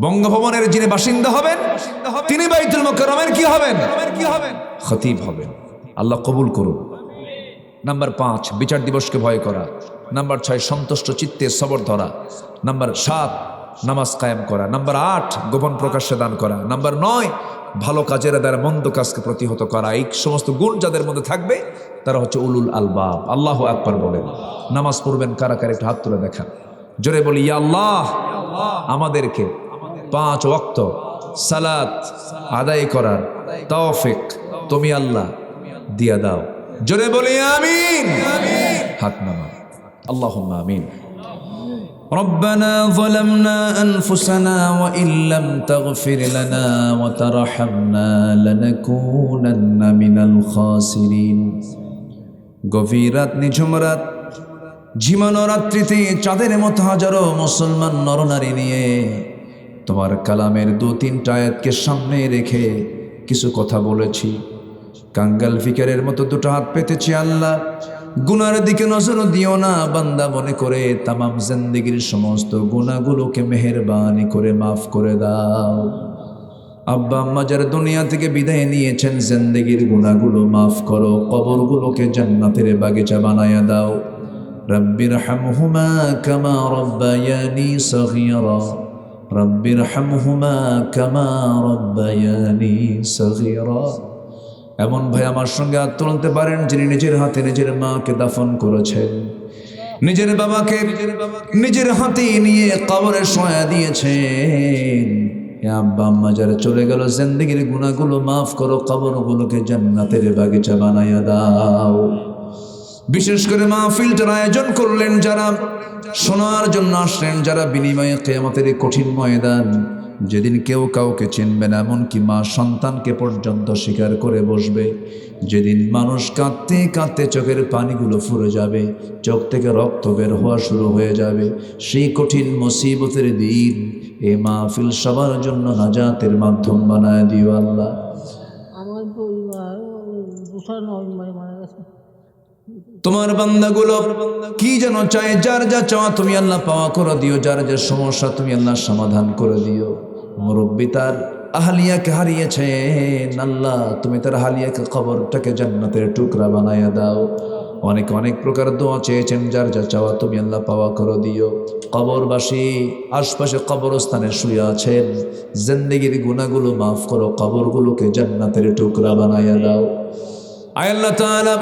বঙ্গভবনের যিনি বাসিন্দা হবেন তিনি বাইতুল মুকাররমের কি হবেন? খতিব হবেন। আল্লাহ কবুল করুন। নাম্বার 5 বিচার দিবসকে ভয় করা। নাম্বার 6 সন্তুষ্ট চিত্তে সবর ধরা। নাম্বার 7 নামাজ কায়েম করা। নাম্বার 8 গোপন প্রকাশ্যে দান করা। নাম্বার 9 ভালো কাজের দ্বারা মন্দ কাজকে প্রতিহত করা। এই সমস্ত গুণ যাদের মধ্যে থাকবে তারা হচ্ছে উলুল আলবাব। আল্লাহু আকবার বলেন। নামাজ পড়বেন কারা কারা একটু হাত তুলে দেখা। জোরে বলি ইয়া আল্লাহ, আমাদেরকে 5 ওয়াক্ত সালাত আদায় করার তৌফিক তুমি আল্লাহ দিয়া দাও। জোরে বলি আমিন। হাত নামা। আল্লাহুম্মা আমিন। ربنا ظلمنا أنفسنا وإن لم تغفر لنا وترحمنا لنكونن من الخاسرين। গভীর রাত, নিঝুম রাত, ঝিমানো রাত্রিতে চাঁদের মতো হাজারো মুসলমান নরনারী নিয়ে তোমার কালামের 2-3টা আয়াতকে সামনে রেখে কিছু কথা বলেছি। কাঙ্গাল ফিকারের মতো 2টো হাত পেতেছি। আল্লাহ গুনার দিকে নজর দিও না, বান্দা মনে করে তামাম জিন্দেগির সমস্ত গুনাহগুলোকে মেহেরবানি করে মাফ করে দাও। আব্বা আম্মা যারা দুনিয়া থেকে বিদায় নিয়েছেন, জিন্দেগির গুনাহগুলো মাফ করো, কবরগুলোকে জান্নাতের বাগিচা বানায়া দাও। রব্বিরহামহুমা কামা রব্বায়ানি সগীরা, রব্বিরহামহুমা কামা রব্বায়ানি সগীরা। এমন ভাই আমার সঙ্গে হাত তুলতে পারেন যিনি নিজের হাতে নিজের মাকে দাফন করেছেন, নিজের বাবাকে নিজের হাতে নিয়ে কবরে শোয়া দিয়েছেন। আব্বা আম্মা যারা চলে গেল, জিন্দেগির গুনাহগুলো মাফ করো, কবরগুলোকে জান্নাতের বাগিচা বানায়া দাও। বিশেষ করে মাহফিলটার আয়োজন করলেন যারা, শোনার জন্য আসলেন যারা, বিনিময়ে কিয়ামতের কঠিন ময়দান যেদিন কেউ কাউকে চিনবে না, এমনকি মা সন্তানকে পর্যন্ত স্বীকার করে বসবে। যেদিন মানুষ কাঁদতে কাঁদতে চোখের পানিগুলো ফুরে যাবে, চোখ থেকে রক্ত বের হওয়া শুরু হয়ে যাবে, সেই কঠিন মুসিবতের দিন এ মাহফিল সবার জন্য নাজাতের মাধ্যম বানায় দিও আল্লাহ। আমার পরিবার মারা গেছে। তোমার বান্দাগুলো কি যেন চায়, যার যা চাওয়া তুমি আল্লাহ পাওয়া করে দিও, যার যা সমস্যা তুমি আল্লাহ সমাধান করে দিও। মুরব্বী তার আহলিয়াকে হারিয়েছেন, আল্লাহ তুমি তার আহলিয়াকে কবরটাকে জান্নাতের টুকরা বানাইয়া দাও। অনেক অনেক প্রকার দোয়া চেয়েছেন, যার যা চাওয়া তুমি আল্লাহ পাওয়া করে দিও। কবরবাসী আশপাশে কবরস্থানে শুয়ে আছেন, জিন্দেগির গুনাহগুলো মাফ করো, কবরগুলোকে জান্নাতের টুকরা বানাইয়া দাও। আয় আল্লাহ তাআলা,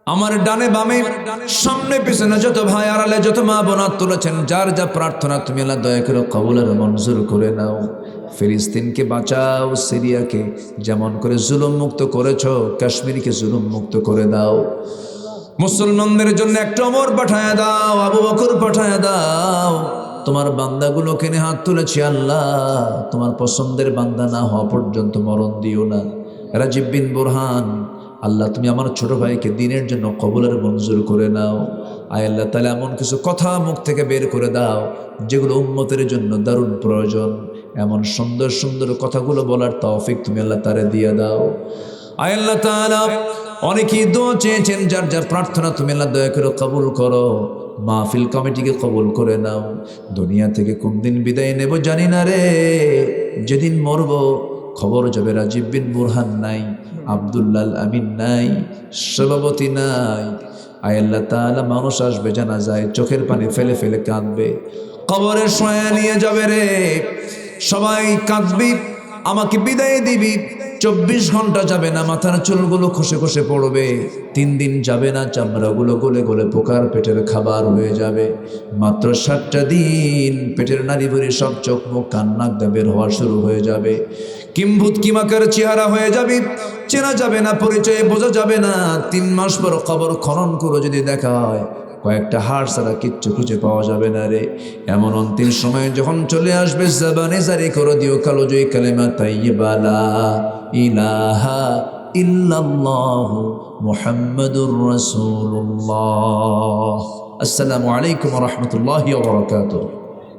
আমার ডানে বামে সামনে পিছনে যত ভাই আড়ালে যত মা বোনা তুলেছেন, যার যা প্রার্থনা তুমি আল্লাহ দয়া করে কবুল আর মঞ্জুর করে নাও। ফিলিস্তিনকে বাঁচাও, সিরিয়াকে যেমন করে জুলুম মুক্ত করেছো, কাশ্মীরকে জুলুম মুক্ত করে দাও। মুসলমানদের জন্য একটা ওমর পাঠায়া দাও, আবু বকর পাঠায়া দাও। তোমার বান্দাগুলোকে নিয়ে হাত তুলেছি আল্লাহ, তোমার পছন্দের বান্দা না হওয়া পর্যন্ত মরণ দিও না। রাজীব বিন বুরহান, আল্লাহ তুমি আমার ছোট ভাইকে দিনের জন্য কবুলের মঞ্জুর করে নাও। আয় আল্লাহ তাহলে এমন কিছু কথা মুখ থেকে বের করে দাও যেগুলো উম্মতের জন্য দারুণ প্রয়োজন। এমন সুন্দর সুন্দর কথাগুলো বলার তৌফিক তুমি আল্লাহ তারে দিয়ে দাও। আয় আল্লাহ তাআলা, অনেকেই দোয়া চেয়েছেন, যার যার প্রার্থনা তুমি আল্লাহ দয়া করে কবুল করো। মাহফিল কমিটিকে কবুল করে নাও। দুনিয়া থেকে কোন দিন বিদায় নেব জানি না রে, যেদিন মরব খবর যাবে রাজীব বিন বুরহান নাই, আব্দুল্লাহ আমিন নাই, সভাপতি নাই। আয় আল্লাহ তাআলা, মানুষ আসবে জানাজায়, চোখের পানি ফেলে ফেলে কাঁদবে, কবরে শোয়া নিয়ে যাবে রে, সবাই কাঁদবি, আমাকে বিদায় দিবি। 24 ঘন্টা যাবে না, মাথার চুলগুলো খসে খসে পড়বে। 3 দিন যাবে না, চামড়াগুলো গলে গলে পোকার পেটের খাবার হয়ে যাবে। মাত্র 7টা দিন পেটের নাড়ি ভুড়ি সব চোখ মুখ কান নাক দিয়ে বের হওয়া শুরু হয়ে যাবে। কিম্ভূত কিমাকার চেহারা হয়ে যাবে, চেনা যাবে না, পরিচয়ে বোঝা যাবে না। 3 মাস পর কবর খনন করে যদি দেখা হয়, কয়েকটা হাড় ছাড়া কিচ্ছু খুঁজে পাওয়া যাবে না রে। এমন অন্তিম সময় যখন চলে আসবে, জবানে জারি করে দিও কালোজয়ী কালেমা তাইয়্যিবা লা ইলাহা ইল্লাল্লাহ মুহাম্মাদুর রাসূলুল্লাহ। আসসালামু আলাইকুম ওয়া রাহমাতুল্লাহি ওয়া বারাকাতুহু।